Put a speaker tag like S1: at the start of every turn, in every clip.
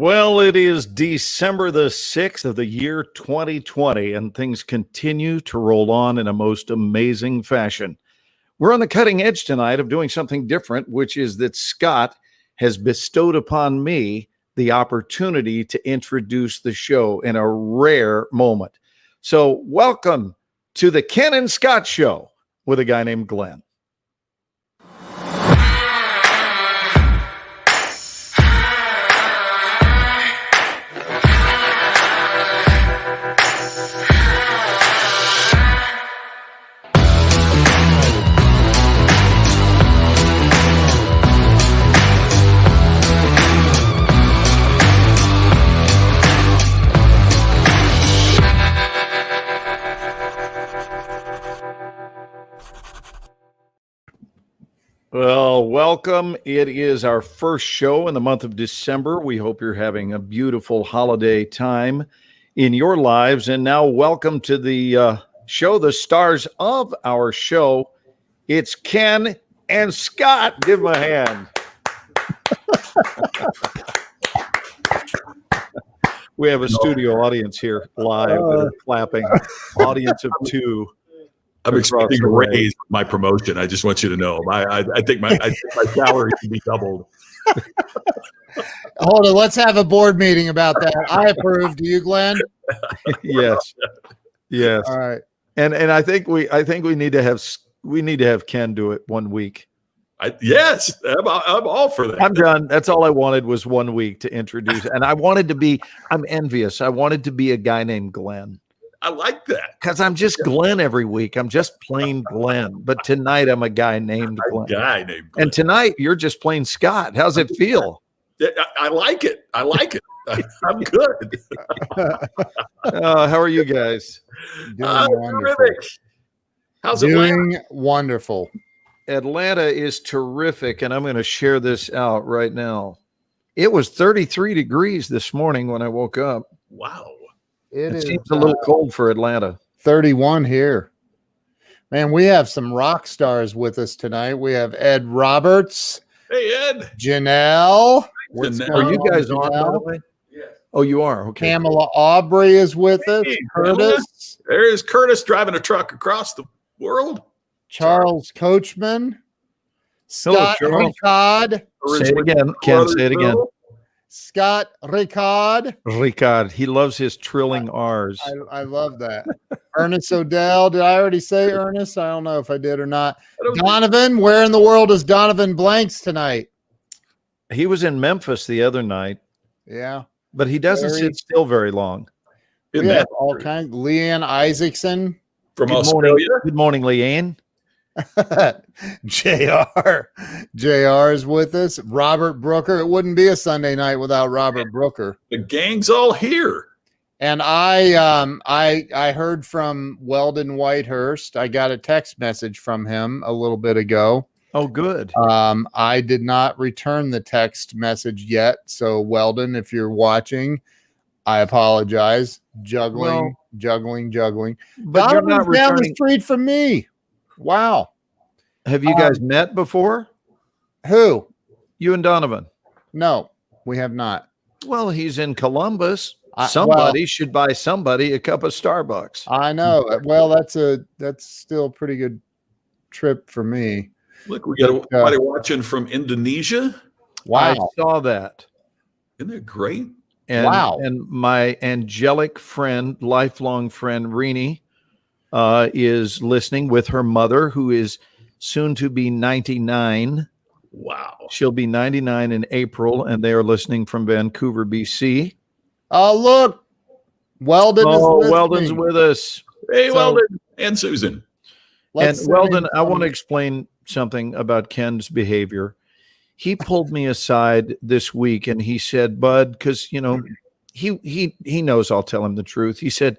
S1: Well, it is December the 6th of the year 2020, and things continue to roll on in a most amazing fashion. We're on the cutting edge tonight of doing something different, which is that Scott has bestowed upon me the opportunity to introduce the show in a rare moment. So welcome to the Ken and Scott Show with a guy named Glenn. Well, welcome. It is our first show in the month of December. We hope you're having a beautiful holiday time in your lives. And now welcome to the show, the stars of our show. It's Ken and Scott. Give them a hand. We have a studio audience here live that are clapping. Audience of two.
S2: I'm expecting a raise with my promotion. I just want you to know. I think my salary should be doubled.
S3: Hold on, let's have a board meeting about that. I approve. Do you, Glenn?
S1: Yes.
S3: All right.
S1: And I think we need to have Ken do it 1 week.
S2: Yes, I'm all for that.
S1: I'm done. That's all I wanted was 1 week to introduce. And I'm envious. I wanted to be a guy named Glenn.
S2: I like that.
S1: Because I'm just Glenn every week. I'm just plain Glenn. But tonight I'm a guy named Glenn. And tonight you're just plain Scott. How's it feel?
S2: I like it. I'm good.
S1: How are you guys?
S3: Doing wonderful.
S2: Terrific. How's it
S3: doing wonderful.
S1: Atlanta is terrific, and I'm going to share this out right now. It was 33 degrees this morning when I woke up.
S2: Wow.
S1: It seems a little cold for Atlanta.
S3: 31 here. Man, we have some rock stars with us tonight. We have Ed Roberts.
S2: Hey, Ed.
S3: Janelle.
S1: Are you guys on, by the way?
S2: Yes.
S1: Oh, you are? Okay.
S3: Pamela Aubrey is with us.
S2: Hey,
S3: Curtis.
S2: There is Curtis driving a truck across the world.
S3: Charles Coachman. Scott Ricard.
S1: Say it again. Ken, say it again.
S3: Scott Ricard.
S1: Ricard. He loves his trilling R's.
S3: I love that. Ernest Odell. Did I already say Ernest? I don't know if I did or not. Donovan. Where in the world is Donovan Blanks tonight?
S1: He was in Memphis the other night.
S3: Yeah.
S1: But he doesn't sit still very long.
S3: We have all kinds. Leanne Isaacson.
S2: From Australia.
S1: Good morning, Leanne.
S3: JR is with us. Robert Brooker. It wouldn't be a Sunday night without Robert Brooker.
S2: The gang's all here.
S3: And I heard from Weldon Whitehurst. I got a text message from him a little bit ago.
S1: Oh, good.
S3: I did not return the text message yet. So Weldon, if you're watching, I apologize. Juggling.
S1: But
S3: Donovan's
S1: you're not
S3: down
S1: returning.
S3: the street from me. Wow.
S1: Have you guys met before?
S3: Who?
S1: You and Donovan?
S3: No, we have not.
S1: Well, he's in Columbus. Somebody should buy somebody a cup of Starbucks.
S3: I know. Well, that's still a pretty good trip for me.
S2: Look, we got somebody watching from Indonesia.
S3: Wow.
S1: I saw that.
S2: Isn't that great?
S1: And,
S3: wow.
S1: And my angelic friend, lifelong friend, Rini, is listening with her mother, who is soon to be 99.
S2: Wow.
S1: She'll be 99 in April, and they are listening from Vancouver, BC.
S3: Oh, look.
S1: Weldon's with us.
S2: Hey, Weldon and Susan.
S1: And Weldon, I want to explain something about Ken's behavior. He pulled me aside this week and he said, Bud, because, you know, he knows I'll tell him the truth. He said,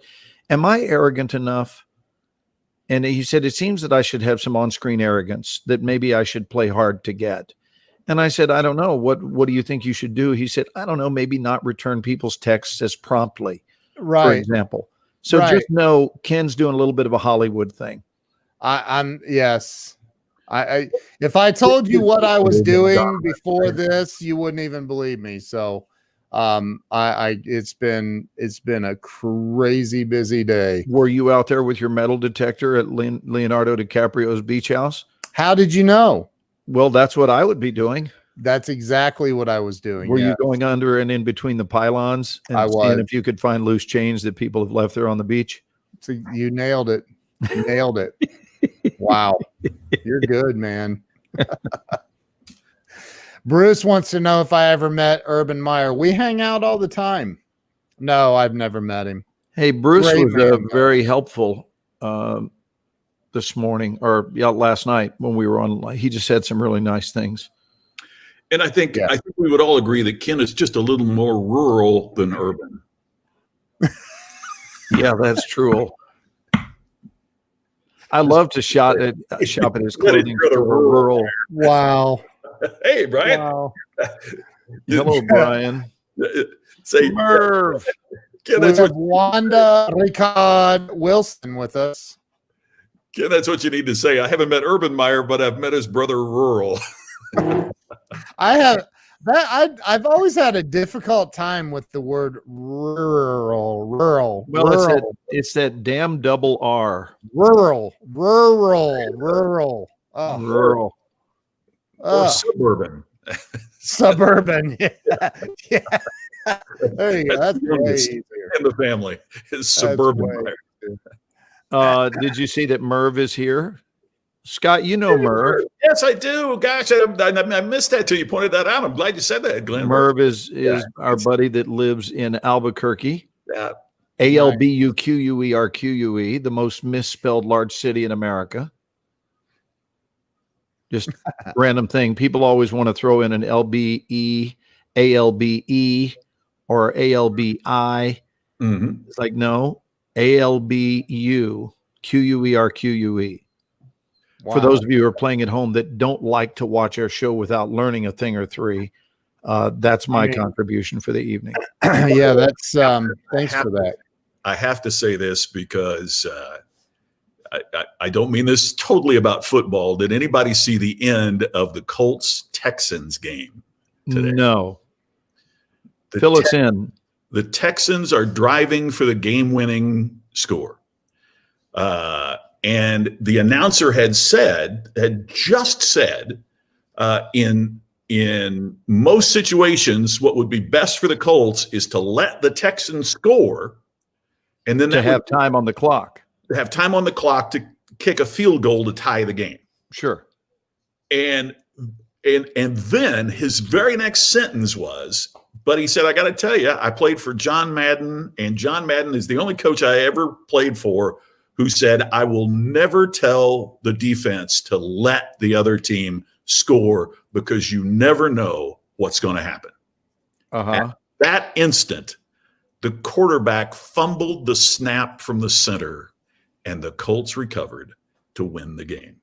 S1: am I arrogant enough? And he said, it seems that I should have some on-screen arrogance that maybe I should play hard to get. And I said, I don't know. What do you think you should do? He said, I don't know, maybe not return people's texts as promptly, for example. So just know Ken's doing a little bit of a Hollywood thing.
S3: Yes. If I told you what I was doing before this, you wouldn't even believe me. So It's been a crazy busy day.
S1: Were you out there with your metal detector at Leonardo DiCaprio's beach house?
S3: How did you know?
S1: Well, that's what I would be doing.
S3: That's exactly what I was doing.
S1: Were you going under and in between the pylons and
S3: I was.
S1: seeing if you could find loose chains that people have left there on the beach?
S3: So you nailed it. You nailed it. Wow. You're good, man. Bruce wants to know if I ever met Urban Meyer. We hang out all the time. No, I've never met him.
S1: Hey, Bruce
S3: Great
S1: was
S3: man,
S1: very helpful this morning or last night when we were on. He just said some really nice things.
S2: And I think we would all agree that Ken is just a little more rural than urban.
S1: Yeah, that's true. I love to shop at his clothing store. Rural.
S3: Wow.
S2: Hey, Brian.
S3: Wow.
S1: Hello, Brian.
S2: Say
S1: Merv.
S2: Ken,
S3: We
S2: that's
S3: have
S2: what,
S3: Wanda Ricard Wilson with us.
S2: Ken, that's what you need to say. I haven't met Urban Meyer, but I've met his brother Rural.
S3: I have that. I've always had a difficult time with the word rural.
S1: Well,
S3: rural,
S1: it's that damn double R.
S3: rural. Oh,
S1: Rural.
S2: Or suburban.
S3: Suburban. Yeah. Yeah. There you go. That's way
S2: youngest
S3: easier.
S2: in the family is suburban.
S3: way-
S1: Did you see that Merv is here? Scott, you know Merv.
S2: Yes, I do. Gosh, I missed that till you pointed that out. I'm glad you said that, Glenn.
S1: Merv is our buddy that lives in Albuquerque.
S2: Yeah.
S1: Albuquerque, the most misspelled large city in America. Just random thing. People always want to throw in an LBE, ALBE, or ALBI.
S2: Mm-hmm.
S1: It's like, no, ALBU, QUERQUE.
S3: Wow.
S1: For those of you who are playing at home that don't like to watch our show without learning a thing or three, that's my contribution for the evening.
S3: Yeah, that's thanks for that.
S2: I have to say this because I don't mean this totally about football. Did anybody see the end of the Colts-Texans game today?
S1: No.
S2: The
S1: Fill us in.
S2: The Texans are driving for the game-winning score. And the announcer had just said, in most situations, what would be best for the Colts is to let the Texans score, and then
S1: To have time on the clock.
S2: to have time on the clock to kick a field goal to tie the game.
S1: Sure.
S2: And then his very next sentence was, but he said, I got to tell you, I played for John Madden, and John Madden is the only coach I ever played for who said, I will never tell the defense to let the other team score because you never know what's going to happen. At that instant, the quarterback fumbled the snap from the center, and the Colts recovered to win the game.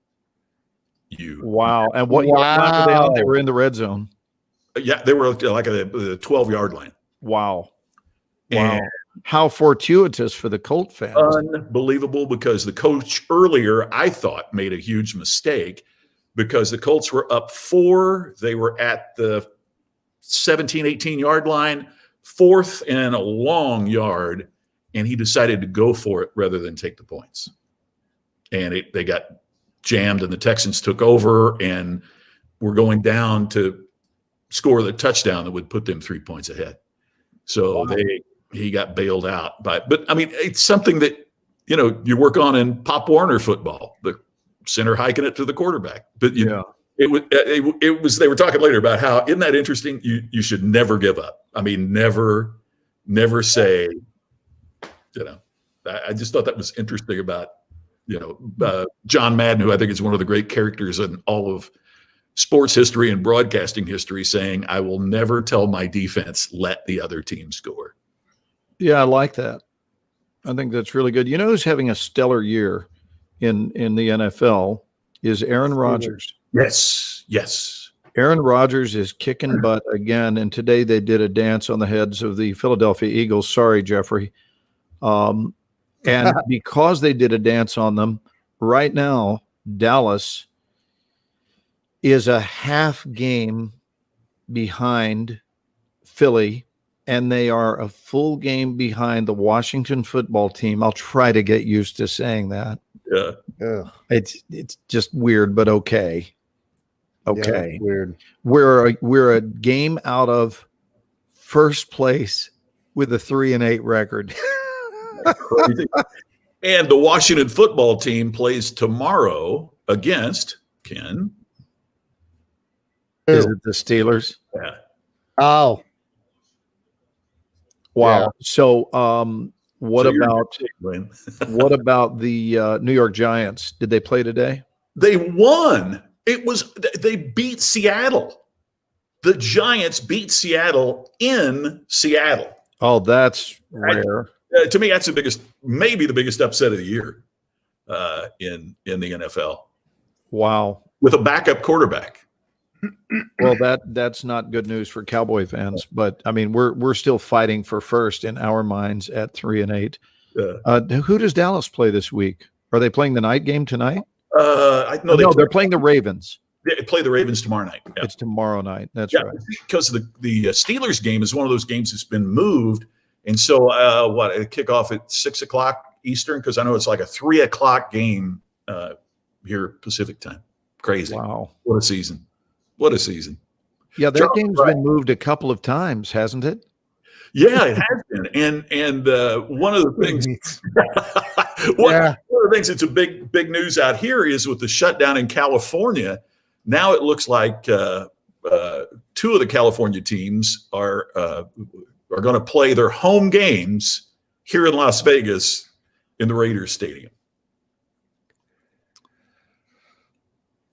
S1: Wow. And what yard line were they on? They were in the red zone.
S2: Yeah, they were like a 12-yard line.
S1: Wow.
S2: And
S1: How fortuitous for the Colt fans.
S2: unbelievable, because the coach earlier, I thought, made a huge mistake because the Colts were up 4. They were at the 17, 18-yard line, 4th and a long yard, and he decided to go for it rather than take the points. And they got jammed, and the Texans took over and were going down to score the touchdown that would put them 3 points ahead. So he got bailed out but I mean, it's something that, you work on in Pop Warner football, the center hiking it to the quarterback. But it was, they were talking later about how, isn't that interesting? You should never give up. I mean, never say, I just thought that was interesting about, John Madden, who I think is one of the great characters in all of sports history and broadcasting history, saying, I will never tell my defense, let the other team score.
S1: Yeah, I like that. I think that's really good. You know who's having a stellar year in the NFL is Aaron Rodgers.
S2: Yes.
S1: Aaron Rodgers is kicking butt again, and today they did a dance on the heads of the Philadelphia Eagles. Sorry, Jeffrey. And because they did a dance on them, right now, Dallas is a half game behind Philly and they are a full game behind the Washington football team. I'll try to get used to saying that.
S2: Yeah.
S3: Ugh.
S1: It's just weird, but okay.
S3: Yeah,
S1: Okay.
S3: that's weird.
S1: We're a game out of first place with a 3-8 record.
S2: Crazy. And the Washington football team plays tomorrow against Ken.
S1: Is it the Steelers?
S2: Yeah.
S3: Oh,
S1: Wow.
S3: Yeah.
S1: So what
S2: So you're-
S1: what about the New York Giants? Did they play today?
S2: They won. They beat Seattle. The Giants beat Seattle in Seattle.
S1: Oh, that's rare.
S2: To me, that's maybe the biggest upset of the year in the NFL
S1: Wow.
S2: with a backup quarterback.
S1: Well, that's not good news for Cowboy fans, but I mean, we're still fighting for first in our minds at 3-8. Who does Dallas play this week? Are they playing the night game tonight?
S2: No,
S1: They're playing the Ravens.
S2: They play the Ravens tomorrow night. Yeah.
S1: It's tomorrow night. That's
S2: Yeah,
S1: right.
S2: because the Steelers game is one of those games that's been moved, and so it kick off at 6:00 Eastern, because I know it's like a 3:00 game here Pacific time. Crazy!
S1: Wow.
S2: What a season! What a season!
S1: Yeah, that
S2: Charles,
S1: game's
S2: right.
S1: been moved a couple of times, hasn't it?
S2: Yeah, it has been, and one of the things, one of the things that's a big news out here is with the shutdown in California. Now it looks like two of the California teams are going to play their home games here in Las Vegas in the Raiders Stadium.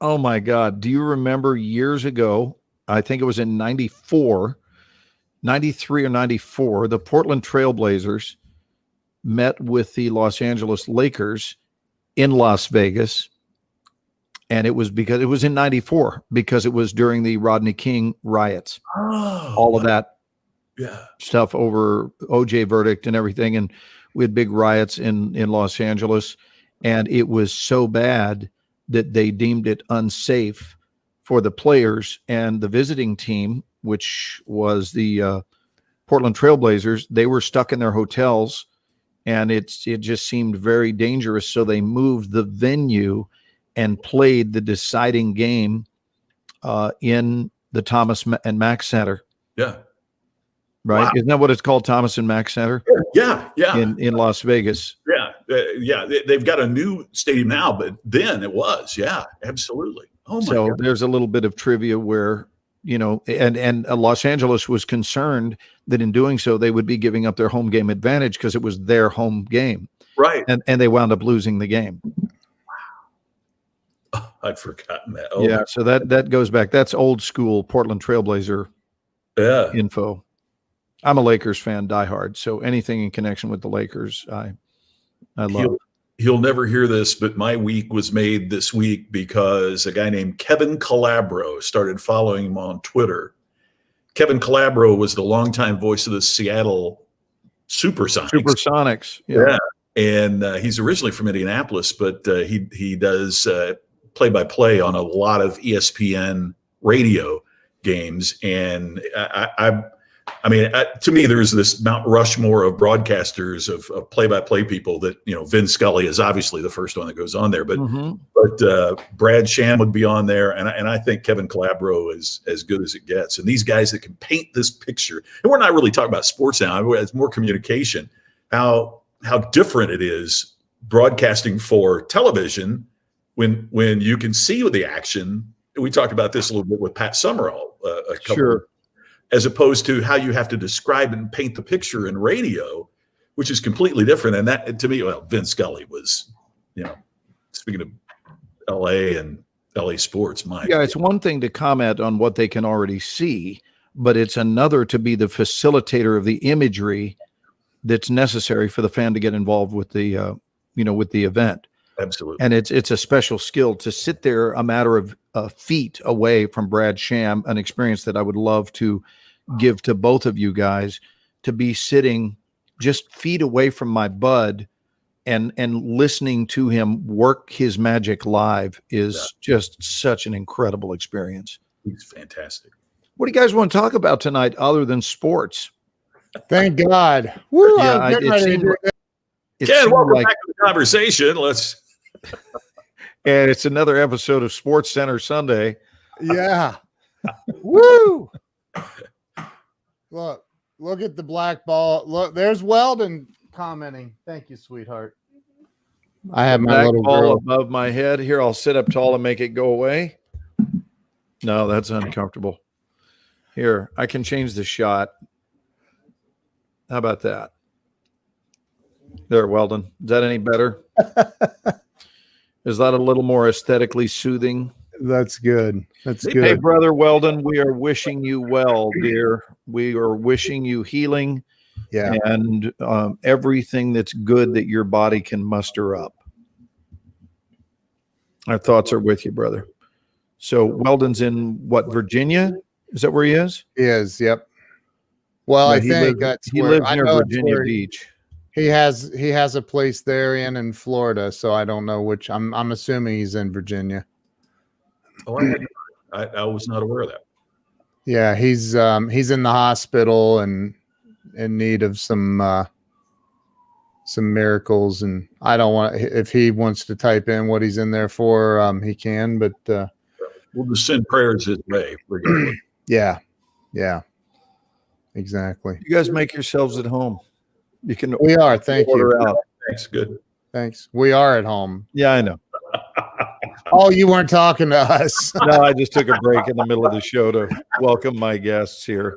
S1: Oh my God. Do you remember years ago? I think it was in 93 or 94, the Portland Trailblazers met with the Los Angeles Lakers in Las Vegas. And it was in 94, because it was during the Rodney King riots, all of that stuff over OJ verdict and everything. And we had big riots in Los Angeles, and it was so bad that they deemed it unsafe for the players and the visiting team, which was the Portland Trailblazers. They were stuck in their hotels, and it just seemed very dangerous. So they moved the venue and played the deciding game in the Thomas and Mack Center.
S2: Yeah.
S1: Right.
S2: Wow.
S1: Isn't that what it's called? Thomas and Mack Center?
S2: Yeah.
S1: In Las Vegas.
S2: Yeah. They've got a new stadium now, but then it was. Yeah, absolutely. Oh my God.
S1: There's a little bit of trivia where, and Los Angeles was concerned that in doing so, they would be giving up their home game advantage because it was their home game.
S2: Right.
S1: And they wound up losing the game.
S2: I'd forgotten that.
S1: Yeah. So that goes back. That's old school Portland Trailblazer info. I'm a Lakers fan, diehard. So anything in connection with the Lakers, I love.
S2: He'll never hear this, but my week was made this week because a guy named Kevin Calabro started following him on Twitter. Kevin Calabro was the longtime voice of the Seattle Supersonics.
S1: Yeah.
S2: And he's originally from Indianapolis, but he does play-by-play on a lot of ESPN radio games. And I mean, to me, there's this Mount Rushmore of broadcasters of play-by-play people that, Vin Scully is obviously the first one that goes on there, but Brad Sham would be on there. And I think Kevin Calabro is as good as it gets. And these guys that can paint this picture, and we're not really talking about sports now, it's more communication, how different it is broadcasting for television when you can see the action. We talked about this a little bit with Pat Summerall a couple as opposed to how you have to describe and paint the picture in radio, which is completely different. And that, to me, Vin Scully was, speaking of LA and LA sports,
S1: it's one thing to comment on what they can already see, but it's another to be the facilitator of the imagery that's necessary for the fan to get involved with the, with the event.
S2: Absolutely.
S1: And it's a special skill to sit there a matter of feet away from Brad Sham, an experience that I would love to give to both of you guys, to be sitting just feet away from my bud and listening to him work his magic live is just such an incredible experience.
S2: He's fantastic.
S1: What do you guys want to talk about tonight other than sports?
S3: Thank God. Woo,
S1: Yeah,
S3: I was getting
S1: it
S3: ready to
S1: seemed
S3: do
S1: like- it
S2: Ken,
S1: seemed
S2: welcome
S1: like,
S2: back to the conversation.
S1: and it's another episode of Sports Center Sunday.
S3: Yeah. Woo. Look at the black ball. Look, there's Weldon commenting. Thank you, sweetheart. I have my
S1: Black
S3: little
S1: ball
S3: girl.
S1: above my head. Here, I'll sit up tall and make it go away. No, that's uncomfortable. Here, I can change the shot. How about that? There, Weldon. Is that any better? Is that a little more aesthetically soothing?
S3: That's good. That's
S2: Hey,
S3: good.
S1: Hey, brother Weldon, we are wishing you well, dear. We are wishing you healing
S3: Yeah.
S1: and everything that's good that your body can muster up. Our thoughts are with you, brother. So Weldon's in what, Virginia? Is that where he is?
S3: He is. Yep. Well,
S1: Yeah,
S3: I think that's
S1: he
S3: where
S1: lives
S3: I
S1: near
S3: know it's
S1: Virginia
S3: where
S1: Beach.
S3: he has a place there and in Florida. So I don't know which. I'm assuming he's in Virginia.
S2: Oh, I was not aware of that.
S3: Yeah, he's in the hospital and in need of some miracles, and I don't want, if he wants to type in what he's in there for, he can, but
S2: We'll just send prayers his way, regardless.
S3: yeah, exactly.
S1: You guys make yourselves at home. You can
S3: We are. Thank you.
S1: order out.
S2: Thanks. Good.
S3: Thanks. We are at home.
S1: Yeah, I know.
S3: Oh, you weren't talking to us.
S1: No, I just took a break in the middle of the show to welcome my guests here.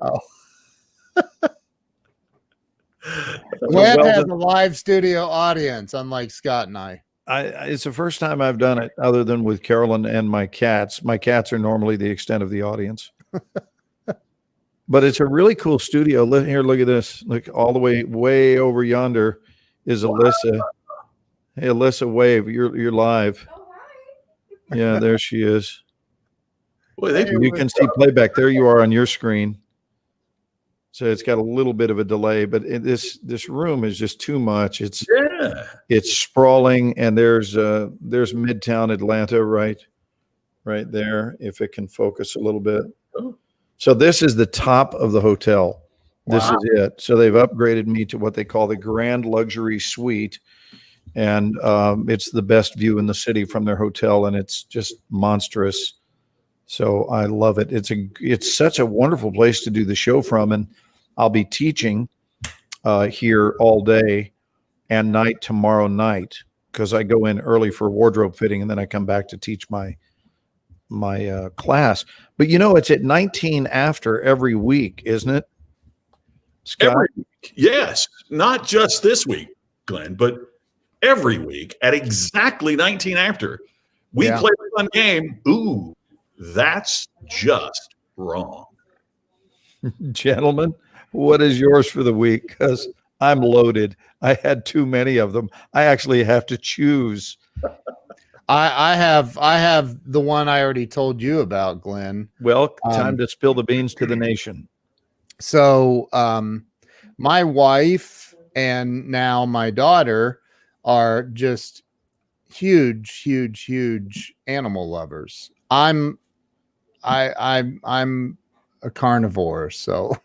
S3: Glenn has
S1: Weldon-
S3: a live studio audience, unlike Scott and I.
S1: It's the first time I've done it other than with Carolyn and my cats. My cats are normally the extent of the audience. But it's a really cool studio. Here, look at this. Look, all the way over yonder is Alyssa. Hey, Alyssa, wave. You're live. Yeah, there she is.
S2: Boy, they
S1: You can see playback. There you are on your screen. So it's got a little bit of a delay, but this room is just too much. It's sprawling, and there's Midtown Atlanta right there. If it can focus a little bit.
S2: Oh.
S1: So this is the top of the hotel. This
S3: Wow.
S1: is it. So they've upgraded me to what they call the Grand Luxury Suite, and it's the best view in the city from their hotel, and it's just monstrous. So I love it. It's such a wonderful place to do the show from, and I'll be teaching here all day and night tomorrow night because I go in early for wardrobe fitting, and then I come back to teach my class. But it's at 19 after every week, isn't it, Scott?
S2: every week. Yes, not just this week, Glenn, but every week at exactly 19 after. We
S3: Yeah.
S2: play a fun game. Ooh, that's just wrong.
S1: Gentlemen, what is yours for the week? Because I'm loaded. I had too many of them. I actually have to choose.
S3: I have the one I already told you about, Glenn.
S1: Well, time to spill the beans to the nation.
S3: So my wife and now my daughter are just huge animal lovers. I'm a carnivore, so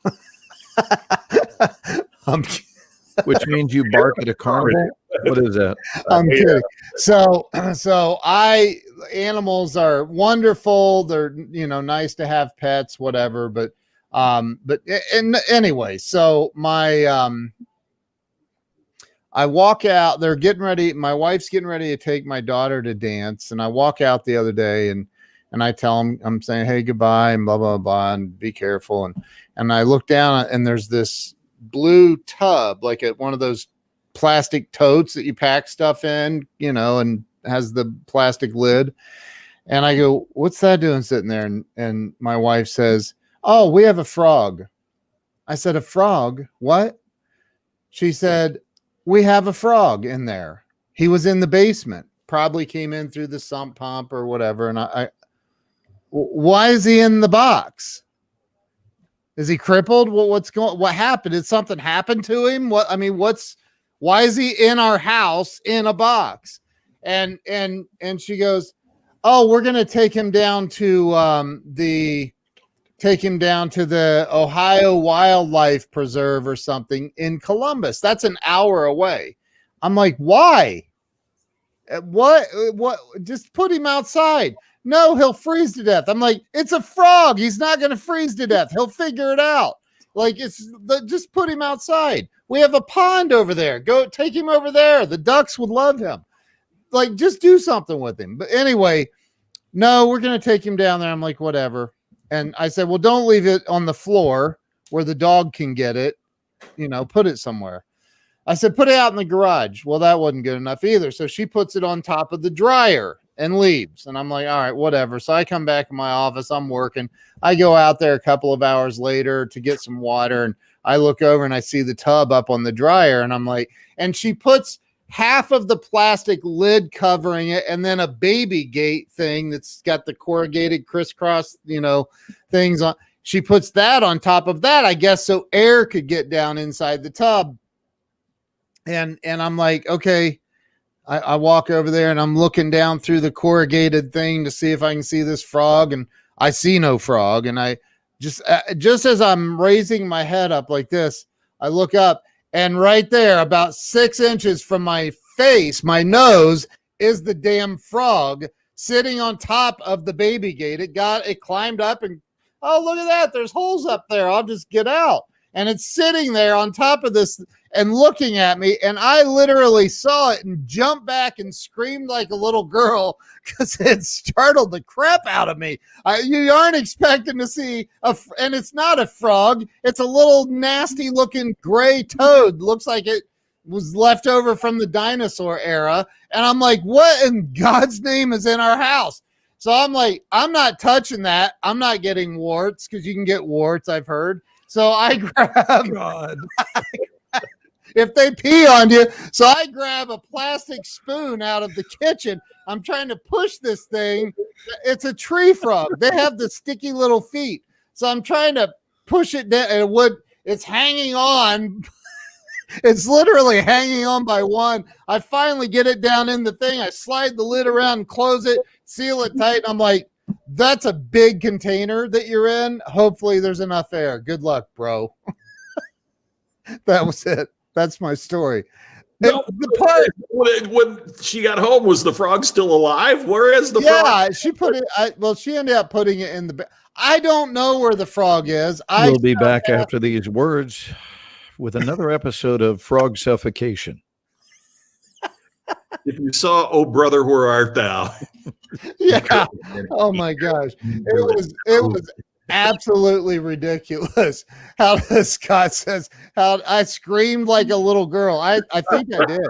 S1: Which means you bark at a carnival. What is that?
S3: I'm kidding. So animals are wonderful. They're nice to have pets, whatever. But anyway, so I walk out. They're getting ready. My wife's getting ready to take my daughter to dance, and I walk out the other day and I tell them, I'm saying, hey, goodbye, and blah blah blah, and be careful. And I look down, and there's this blue tub, like one of those plastic totes that you pack stuff in, and has the plastic lid. And I go, what's that doing sitting there? And my wife says, oh, we have a frog. I said, a frog? What? She said, we have a frog in there. He was in the basement, probably came in through the sump pump or whatever. And I why is he in the box? Is he crippled? What happened? Did something happen to him? Why is he in our house in a box? And she goes, oh, we're going to take him down to the take him down to the Ohio Wildlife Preserve or something in Columbus. That's an hour away. I'm like, why? What? Just put him outside. No, he'll freeze to death. I'm like, it's a frog. He's not going to freeze to death. He'll figure it out. Like, just put him outside. We have a pond over there. Go take him over there. The ducks would love him. Like, just do something with him. But anyway, no, we're going to take him down there. I'm like, whatever. And I said, well, don't leave it on the floor where the dog can get it. Put it somewhere. I said, put it out in the garage. Well, that wasn't good enough either. So she puts it on top of the dryer and leaves. And I'm like, all right, whatever. So I come back in my office. I'm working. I go out there a couple of hours later to get some water. And I look over and I see the tub up on the dryer. And I'm like, and she puts half of the plastic lid covering it and then a baby gate thing that's got the corrugated crisscross, things on. She puts that on top of that, I guess, so air could get down inside the tub. And I'm like, okay. I walk over there and I'm looking down through the corrugated thing to see if I can see this frog, and I see no frog. And I just as I'm raising my head up like this, I look up, and right there, about 6 inches from my face, my nose, is the damn frog sitting on top of the baby gate. It climbed up and, oh, look at that. There's holes up there. I'll just get out. And it's sitting there on top of this and looking at me. And I literally saw it and jumped back and screamed like a little girl because it startled the crap out of me. You aren't expecting to see and it's not a frog. It's a little nasty looking gray toad. Looks like it was left over from the dinosaur era. And I'm like, what in God's name is in our house? So I'm like, I'm not touching that. I'm not getting warts, because you can get warts, I've heard. So I grab,
S1: God.
S3: if they pee on you. So I grab a plastic spoon out of the kitchen. I'm trying to push this thing. It's a tree frog. They have the sticky little feet. So I'm trying to push it down, and it's hanging on. It's literally hanging on by one. I finally get it down in the thing. I slide the lid around and close it, seal it tight. And I'm like, that's a big container that you're in. Hopefully there's enough air. Good luck, bro. That was it. That's my story.
S2: No, the part when she got home, was the frog still alive? Where is the frog?
S3: Yeah, she put it. She ended up putting it in the. I don't know where the frog is.
S1: We'll be back after these words with another episode of Frog Suffocation.
S2: If you saw, oh brother, where art thou?
S3: Yeah. Oh my gosh. It was absolutely ridiculous how Scott says how I screamed like a little girl. I think I did.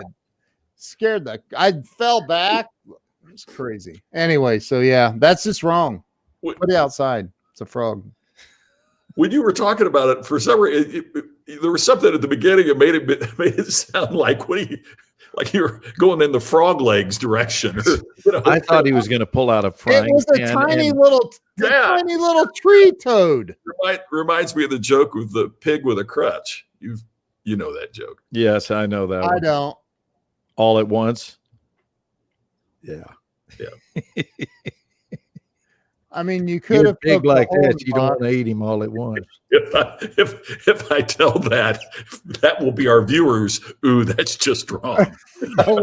S3: Scared I fell back. It's crazy. Anyway, so yeah, that's just wrong. Put it outside. It's a frog.
S2: When you were talking about it, for some reason, there was something at the beginning that made it sound like like you were going in the frog legs direction.
S1: I thought he was going to pull out a frying pan.
S3: It was a tiny little tree toad.
S2: Reminds me of the joke with the pig with a crutch. You know that joke.
S1: Yes, I know that.
S3: I don't.
S1: All at once. Yeah.
S3: I mean, you could have
S1: big like that. You don't want to eat him all at once.
S2: If I tell that will be our viewers. Ooh, that's just wrong.
S3: Tell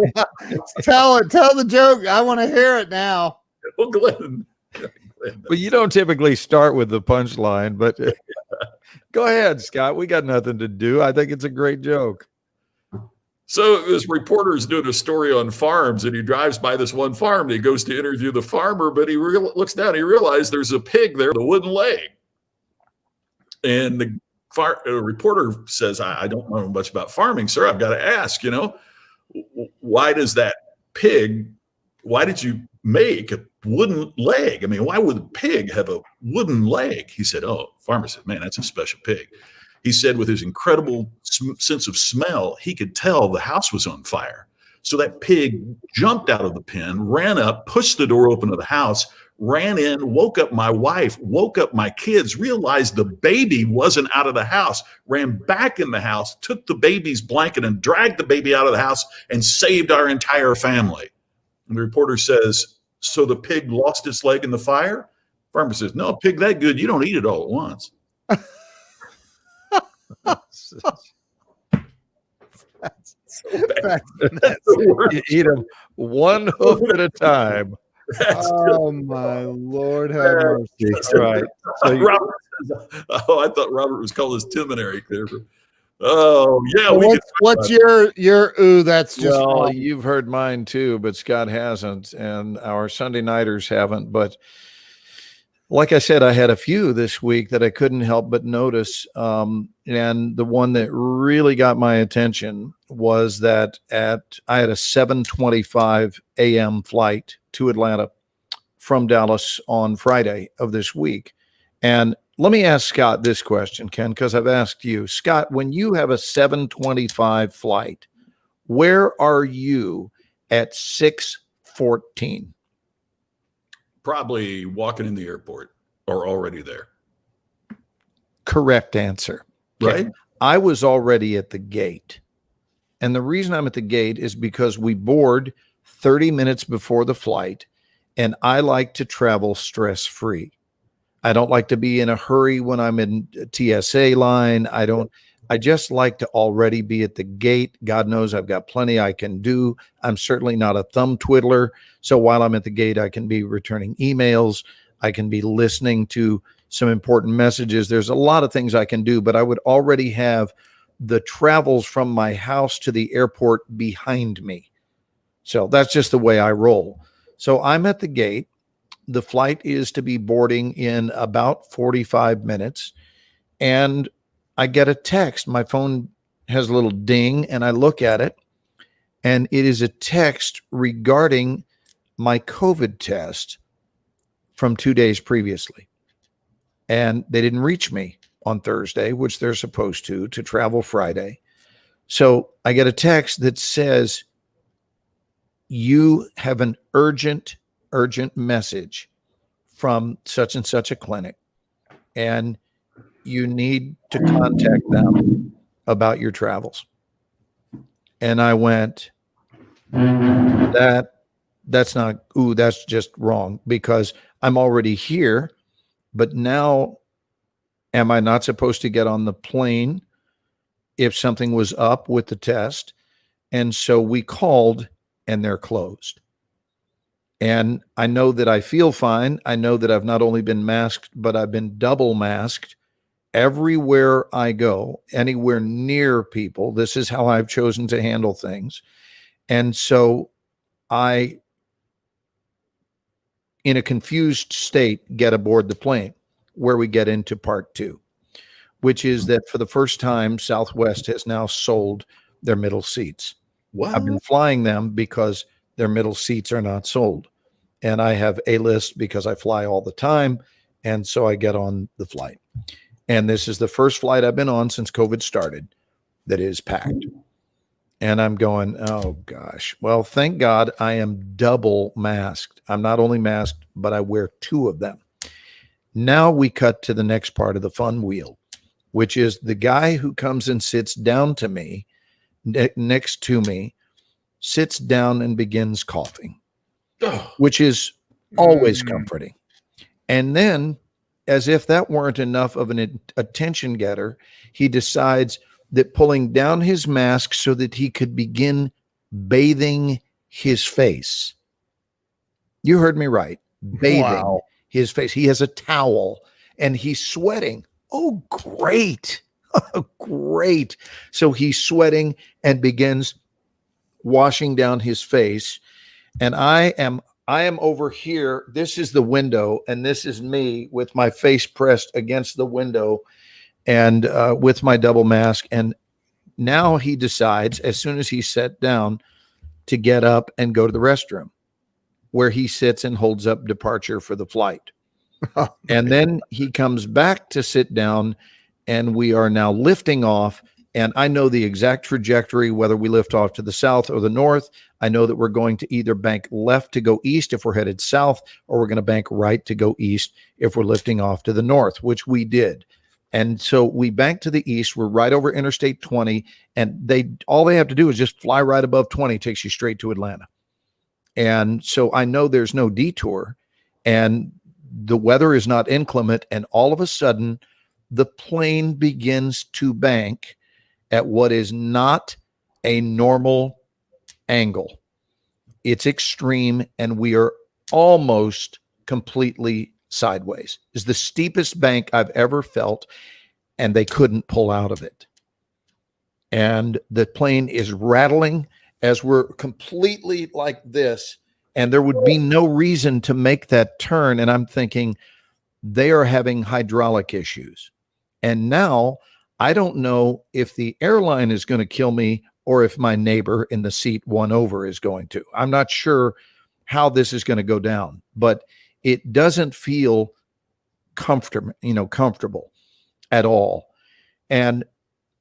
S3: the joke. I want to hear it now.
S2: Well, Glenn.
S1: Well, you don't typically start with the punchline, but go ahead, Scott. We got nothing to do. I think it's a great joke.
S2: So this reporter is doing a story on farms, and he drives by this one farm. And he goes to interview the farmer, but he looks down. He realizes there's a pig there with a wooden leg. And the reporter says, I don't know much about farming, sir. I've got to ask, why did you make a wooden leg? I mean, why would a pig have a wooden leg? He said, farmer said, man, that's a special pig. He said with his incredible sense of smell, he could tell the house was on fire. So that pig jumped out of the pen, ran up, pushed the door open of the house, ran in, woke up my wife, woke up my kids, realized the baby wasn't out of the house, ran back in the house, took the baby's blanket and dragged the baby out of the house and saved our entire family. And the reporter says, so the pig lost its leg in the fire? Farmer says, no, pig that good, you don't eat it all at once.
S3: That's
S2: So bad.
S3: that's-
S2: That's the worst.
S1: You eat them one hoof at a time.
S2: That's
S3: oh my Lord, have mercy.
S1: That's right. So you,
S2: Robert says, oh, I thought Robert was called his Timonary there. Oh, yeah.
S3: So
S2: We could
S3: what's your ooh? That's just
S1: well,
S3: wrong.
S1: you've heard mine too, but Scott hasn't, and our Sunday nighters haven't. But like I said, I had a few this week that I couldn't help but notice. And the one that really got my attention was that I had a 7:25 a.m. flight to Atlanta from Dallas on Friday of this week. And let me ask Scott this question, Ken, because I've asked you. Scott, when you have a 7:25 flight, where are you at 6:14?
S2: probably walking in the airport or already there.
S1: Correct answer.
S2: Right?
S1: I was already at the gate. And the reason I'm at the gate is because we board 30 minutes before the flight, and I like to travel stress-free. I don't like to be in a hurry when I'm in TSA line. I just like to already be at the gate. God knows I've got plenty I can do. I'm certainly not a thumb twiddler. So while I'm at the gate, I can be returning emails. I can be listening to some important messages. There's a lot of things I can do, but I would already have the travels from my house to the airport behind me. So that's just the way I roll. So I'm at the gate. The flight is to be boarding in about 45 minutes. And I get a text. My phone has a little ding, and I look at it, and it is a text regarding my COVID test from 2 days previously. And they didn't reach me on Thursday, which they're supposed to travel Friday. So I get a text that says, you have an urgent message from such and such a clinic, and you need to contact them about your travels. And I went, that's not, ooh, that's just wrong, because I'm already here. But now, am I not supposed to get on the plane if something was up with the test? And so we called, and they're closed. And I know that I feel fine. I know that I've not only been masked, but I've been double masked everywhere I go, anywhere near people. This is how I've chosen to handle things. And so I, in a confused state, get aboard the plane, where we get into part two, which is that for the first time, Southwest has now sold their middle seats.
S2: Wow.
S1: I've been flying them because their middle seats are not sold. And I have a list because I fly all the time. And so I get on the flight. And this is the first flight I've been on since COVID started that is packed. And I'm going, oh gosh. Well, thank God I am double masked. I'm not only masked, but I wear two of them. Now we cut to the next part of the fun wheel, which is the guy who comes and sits down to me, next to me, sits down and begins coughing, which is always comforting. And then, as if that weren't enough of an attention getter, he decides that pulling down his mask so that he could begin bathing his face. You heard me right. Bathing his face. He has a towel and he's sweating. Oh, great. Great. So he's sweating and begins washing down his face. And I am over here. This is the window, and this is me with my face pressed against the window and with my double mask. And now he decides, as soon as he sat down, to get up and go to the restroom, where he sits and holds up departure for the flight. And then he comes back to sit down, and we are now lifting off. And I know the exact trajectory, whether we lift off to the south or the north. I know that we're going to either bank left to go east if we're headed south, or we're going to bank right to go east if we're lifting off to the north, which we did. And so we bank to the east. We're right over Interstate 20, and all they have to do is just fly right above 20. It takes you straight to Atlanta. And so I know there's no detour. And the weather is not inclement, and all of a sudden the plane begins to bank at what is not a normal angle. It's extreme, and we are almost completely sideways. It's the steepest bank I've ever felt, and they couldn't pull out of it. And the plane is rattling as we're completely like this, and there would be no reason to make that turn. And I'm thinking they are having hydraulic issues. And now I don't know if the airline is going to kill me or if my neighbor in the seat one over is going to. I'm not sure how this is going to go down, but it doesn't feel comfortable at all. And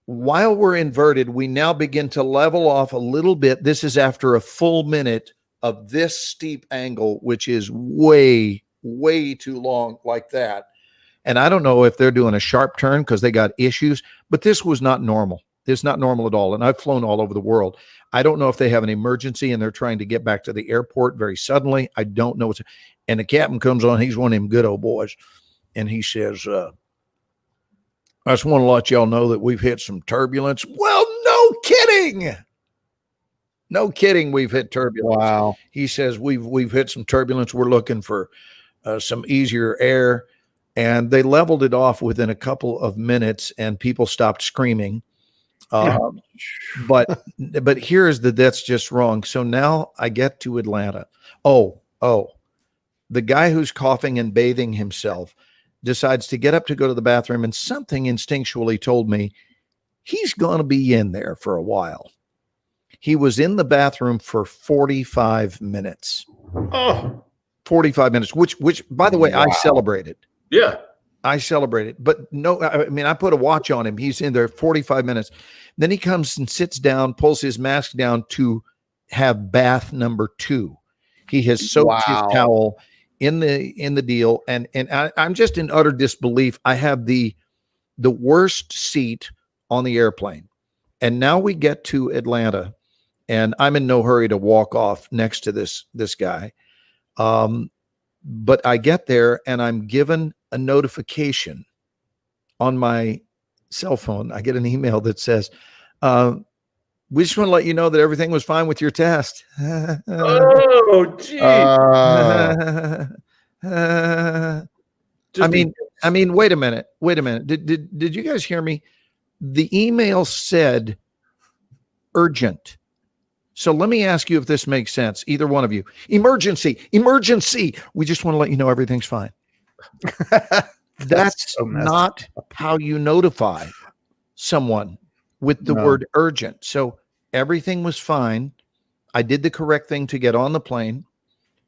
S1: while we're inverted, we now begin to level off a little bit. This is after a full minute of this steep angle, which is way, way too long like that. And I don't know if they're doing a sharp turn because they got issues, but this was not normal. It's not normal at all. And I've flown all over the world. I don't know if they have an emergency and they're trying to get back to the airport very suddenly. I don't know. And the captain comes on. He's one of them good old boys. And he says, I just want to let y'all know that we've hit some turbulence. Well, no kidding. No kidding. We've hit turbulence.
S3: Wow.
S1: He says, we've hit some turbulence. We're looking for some easier air. And they leveled it off within a couple of minutes and people stopped screaming. But that's just wrong. So now I get to Atlanta. Oh, the guy who's coughing and bathing himself decides to get up to go to the bathroom, and something instinctually told me he's going to be in there for a while. He was in the bathroom for 45 minutes.
S2: Oh,
S1: 45 minutes, which by the way,
S3: Wow.
S1: I celebrated.
S2: yeah.
S1: I celebrated, but no, I mean, I put a watch on him. He's in there 45 minutes. Then he comes and sits down, pulls his mask down to have bath number 2. He has soaked his
S3: Wow.
S1: towel in the deal. And I'm just in utter disbelief. I have the worst seat on the airplane. And now we get to Atlanta and I'm in no hurry to walk off next to this guy. But I get there and I'm given a notification on my cell phone. I get an email that says, we just want to let you know that everything was fine with your test.
S2: Oh, gee.
S1: I mean, wait a minute. Did you guys hear me? The email said urgent. So let me ask you if this makes sense. Either one of you. Emergency. We just want to let you know everything's fine. That's
S3: so messed
S1: not how you notify someone with the
S3: No.
S1: word urgent. So everything was fine. I did the correct thing to get on the plane.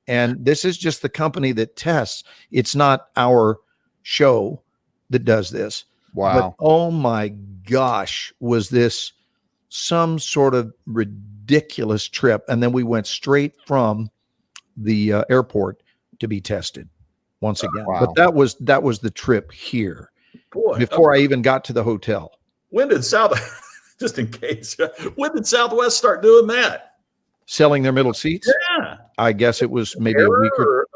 S1: And this is just the company that tests. It's not our show that does this.
S3: Wow.
S1: But oh my gosh, was this some sort of ridiculous trip? And then we went straight from the airport to be tested once again.
S3: Wow.
S1: But that was the trip here
S2: Boy,
S1: before I even got to the hotel.
S2: when did just in case, when did Southwest start doing that?
S1: Selling their middle seats.
S2: Yeah.
S1: I guess it was maybe a week
S2: or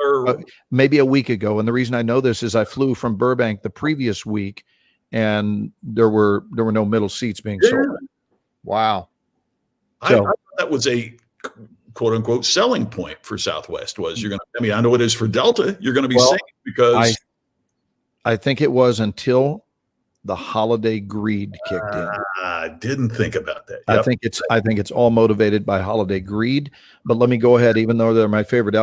S1: maybe a week ago. And the reason I know this is I flew from Burbank the previous week and there were no middle seats being
S2: yeah.
S1: sold.
S3: Wow.
S2: I
S1: So-
S2: thought that was a quote unquote selling point for Southwest was you're going to, I mean, I know it is for Delta. You're going to be
S1: Well,
S2: safe because
S1: I think it was until the holiday greed kicked in.
S2: I didn't think about that.
S1: I
S2: Yep.
S1: think it's all motivated by holiday greed. But let me go ahead, even though they're my favorite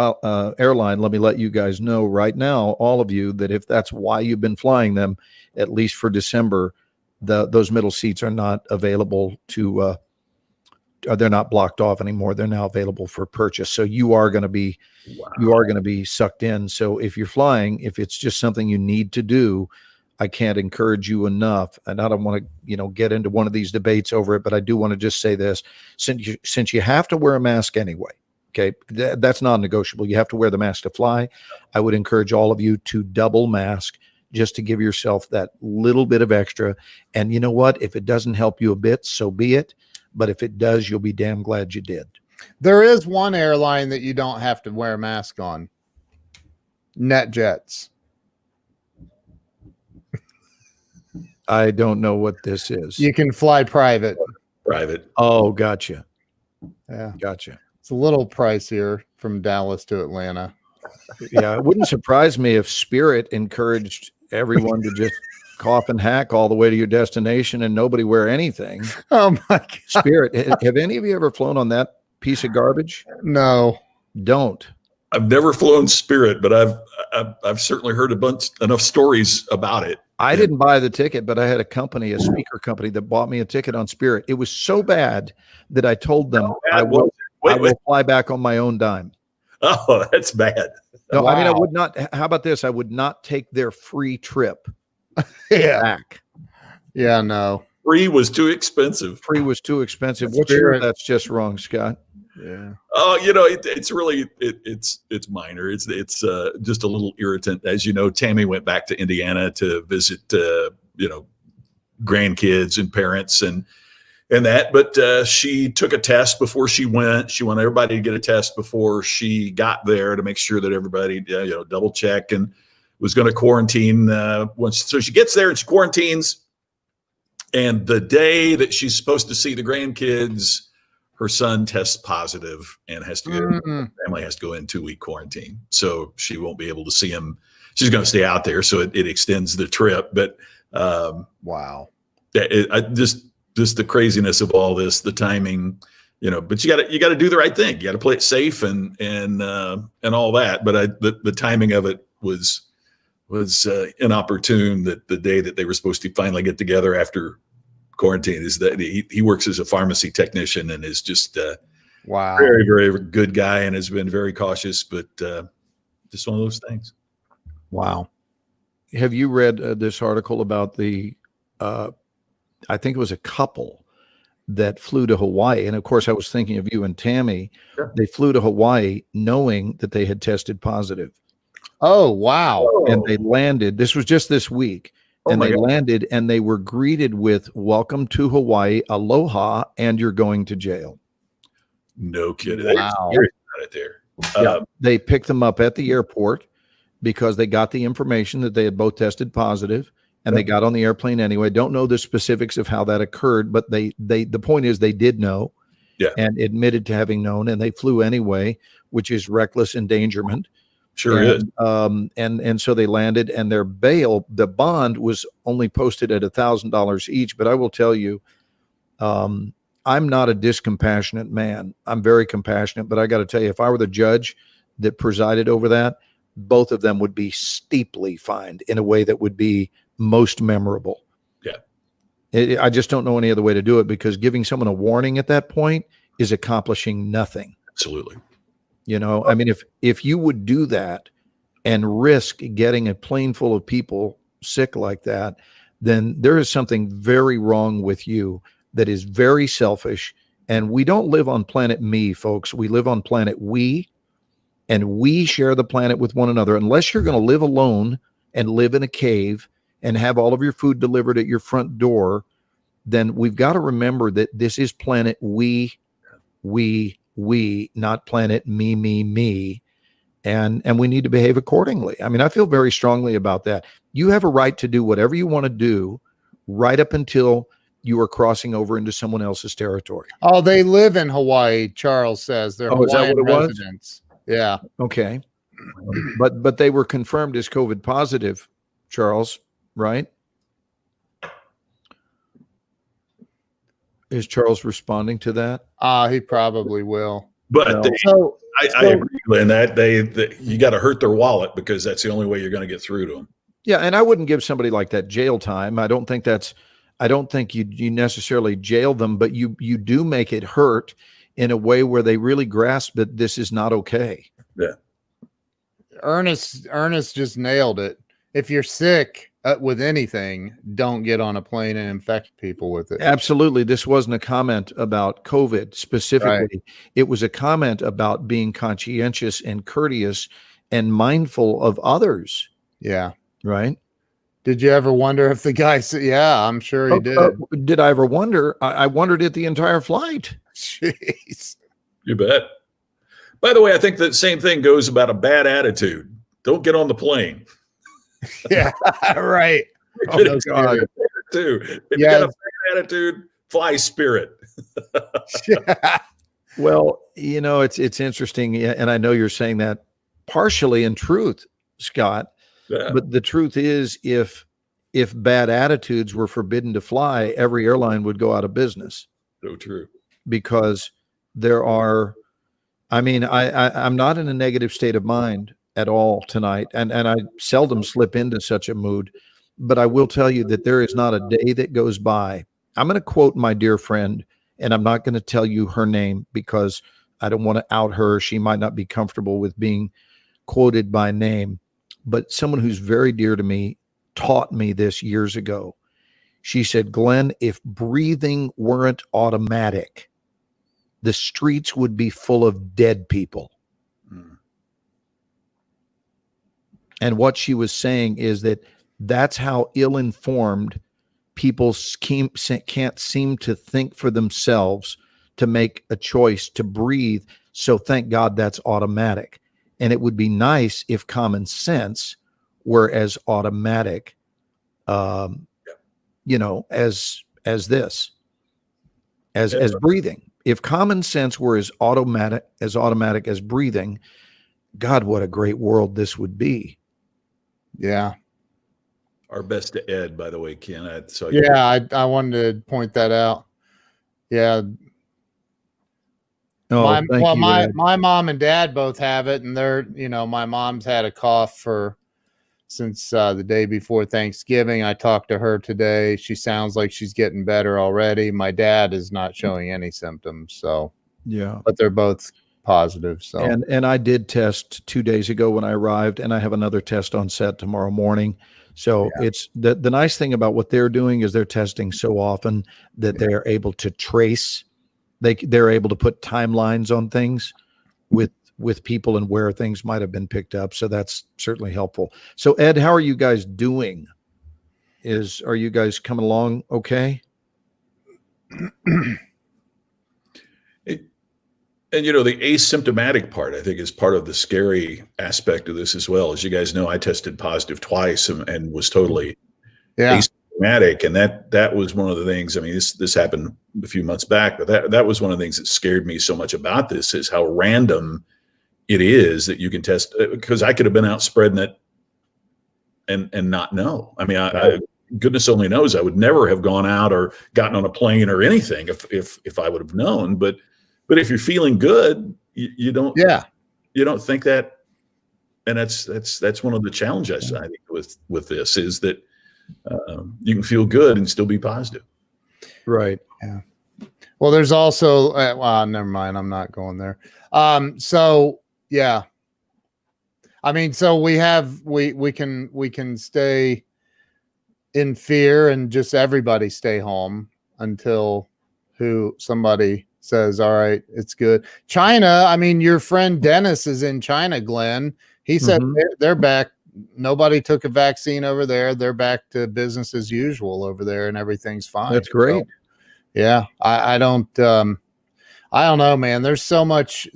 S1: airline, let me let you guys know right now, all of you, that if that's why you've been flying them, at least for December, those middle seats are not available to. They're not blocked off anymore. They're now available for purchase. So you are going to be sucked in. So if you're flying, if it's just something you need to do, I can't encourage you enough. And I don't want to, get into one of these debates over it, but I do want to just say this: since you have to wear a mask anyway, okay, that's non-negotiable. You have to wear the mask to fly. I would encourage all of you to double mask just to give yourself that little bit of extra. And you know what? If it doesn't help you a bit, so be it. But if it does, you'll be damn glad you did.
S3: There is one airline that you don't have to wear a mask on. NetJets.
S1: I don't know what this is.
S3: You can fly private.
S2: Private.
S1: Oh, gotcha.
S3: Yeah.
S1: Gotcha.
S3: It's a little pricier from Dallas to Atlanta.
S1: Yeah, it wouldn't surprise me if Spirit encouraged everyone to just cough and hack all the way to your destination and nobody wear anything.
S3: Oh my God.
S1: Spirit, have any of you ever flown on that piece of garbage?
S3: No.
S1: Don't.
S2: I've never flown Spirit, but I've certainly heard enough stories about it.
S1: I didn't buy the ticket, but I had a speaker company that bought me a ticket on Spirit. It was so bad that I told them I will fly back on my own dime.
S2: Oh, that's bad.
S1: No,
S3: Wow.
S1: I mean, I would not. How about this? I would not take their free trip
S3: Yeah.
S1: back.
S3: Yeah. No.
S2: Free was too expensive.
S1: Free was too expensive. What's your? That's just wrong, Scott.
S3: Yeah.
S2: Oh, it's really it's minor. It's just a little irritant. As you know, Tammy went back to Indiana to visit grandkids and parents and that. But she took a test before she went. She wanted everybody to get a test before she got there to make sure that everybody double check, and was going to quarantine once. So she gets there and she quarantines. And the day that she's supposed to see the grandkids, her son tests positive and has to go. Family has to go in 2-week quarantine, so she won't be able to see him. She's going to stay out there, so it extends the trip. But
S3: Wow,
S2: just the craziness of all this, the timing, But you got to do the right thing. You got to play it safe and all that. But the timing of it was inopportune. That the day that they were supposed to finally get together after quarantine is that he works as a pharmacy technician and is just
S3: wow,
S2: very, very good guy and has been very cautious, but just one of those things.
S3: Wow.
S1: Have you read this article about the I think it was a couple that flew to Hawaii, and of course I was thinking of you and Tammy.
S2: Sure.
S1: They flew to Hawaii knowing that they had tested positive.
S3: Oh, wow.
S1: And they landed, this was just this week. And they landed and they were greeted with "Welcome to Hawaii, aloha, and you're going to jail."
S2: No kidding.
S3: Wow.
S2: Serious about it there.
S1: They picked them up at the airport because they got the information that they had both tested positive, and they got on the airplane anyway. Don't know the specifics of how that occurred, but the point is they did know, and admitted to having known, and they flew anyway, which is reckless endangerment.
S2: Sure is.
S1: And so they landed, and their bail, the bond was only posted at $1,000 each. But I will tell you, I'm not a discompassionate man. I'm very compassionate, but I got to tell you, if I were the judge that presided over that, both of them would be steeply fined in a way that would be most memorable. Yeah. I just don't know any other way to do it, because giving someone a warning at that point is accomplishing nothing.
S2: Absolutely.
S1: I mean, if you would do that and risk getting a plane full of people sick like that, then there is something very wrong with you that is very selfish. And we don't live on planet me, folks. We live on planet we, and we share the planet with one another. Unless you're going to live alone and live in a cave and have all of your food delivered at your front door, then we've got to remember that this is planet we, not planet me. And we need to behave accordingly. I mean, I feel very strongly about that. You have a right to do whatever you want to do right up until you are crossing over into someone else's territory.
S3: Oh, they live in Hawaii, Charles says. They're
S1: Oh, is that
S3: Hawaiian
S1: what it was?
S3: residents. Yeah.
S1: Okay. But they were confirmed as COVID positive, Charles, right? Is Charles responding to that?
S3: He probably will.
S2: But
S3: No.
S2: I agree, Glenn, that you got to hurt their wallet, because that's the only way you're going to get through to them.
S1: Yeah, and I wouldn't give somebody like that jail time. I don't think you necessarily jail them, but you do make it hurt in a way where they really grasp that this is not okay.
S2: Yeah.
S3: Ernest just nailed it. If you're sick with anything, don't get on a plane and infect people with it.
S1: Absolutely. This wasn't a comment about COVID specifically.
S3: Right.
S1: It was a comment about being conscientious and courteous and mindful of others.
S3: Yeah.
S1: Right.
S3: Did you ever wonder if the guy said, yeah, I'm sure he did.
S1: Did I ever wonder? I wondered it the entire flight.
S3: Jeez.
S2: You bet. By the way, I think the same thing goes about a bad attitude. Don't get on the plane.
S3: Yeah, right.
S1: Oh, God.
S2: too. If you
S3: Yeah.
S2: got a bad attitude, fly Spirit.
S3: Yeah.
S1: Well, it's interesting, and I know you're saying that partially in truth, Scott.
S2: Yeah,
S1: But the truth is, if bad attitudes were forbidden to fly, every airline would go out of business
S2: so true.
S1: because there are. I mean, I'm not in a negative state of mind at all tonight, and I seldom slip into such a mood. But I will tell you that there is not a day that goes by. I'm going to quote my dear friend, and I'm not going to tell you her name because I don't want to out her. She might not be comfortable with being quoted by name, but someone who's very dear to me taught me this years ago. She said, Glenn, if breathing weren't automatic, the streets would be full of dead people.
S2: Mm.
S1: And what she was saying is that that's how ill-informed people can't seem to think for themselves to make a choice to breathe. So thank God that's automatic. And it would be nice if common sense were as automatic, as this, as breathing. If common sense were as automatic as breathing, God, what a great world this would be.
S3: Yeah.
S2: Our best to Ed, by the way, Ken.
S3: I wanted to point that out. Yeah.
S1: Oh,
S3: my mom and dad both have it, and my mom's had a cough since the day before Thanksgiving. I talked to her today. She sounds like she's getting better already. My dad is not showing any symptoms, but they're both positive. So
S1: and I did test 2 days ago when I arrived, and I have another test on set tomorrow morning. So it's the nice thing about what they're doing is they're testing so often that they're able to trace. They're able to put timelines on things with people and where things might have been picked up. So that's certainly helpful. So Ed, how are you guys doing? Are you guys coming along okay?
S2: And the asymptomatic part, I think, is part of the scary aspect of this as well. As you guys know, I tested positive twice and was totally asymptomatic, and that was one of the things. I mean, this happened a few months back, but that was one of the things that scared me so much about this is how random it is that you can test, because I could have been out spreading it and not know. I mean, I goodness only knows I would never have gone out or gotten on a plane or anything if I would have known. But if you're feeling good, you don't think that, and that's one of the challenges I think with this is that you can feel good and still be positive.
S1: Right.
S3: Yeah. Well, there's also never mind. I'm not going there. So yeah. I mean, so we can stay in fear and just everybody stay home until somebody says, all right, it's good. China, I mean, your friend Dennis is in China, Glenn. He said they're back. Nobody took a vaccine over there. They're back to business as usual over there and everything's fine.
S1: That's great.
S3: So, yeah. I don't know, man. There's so much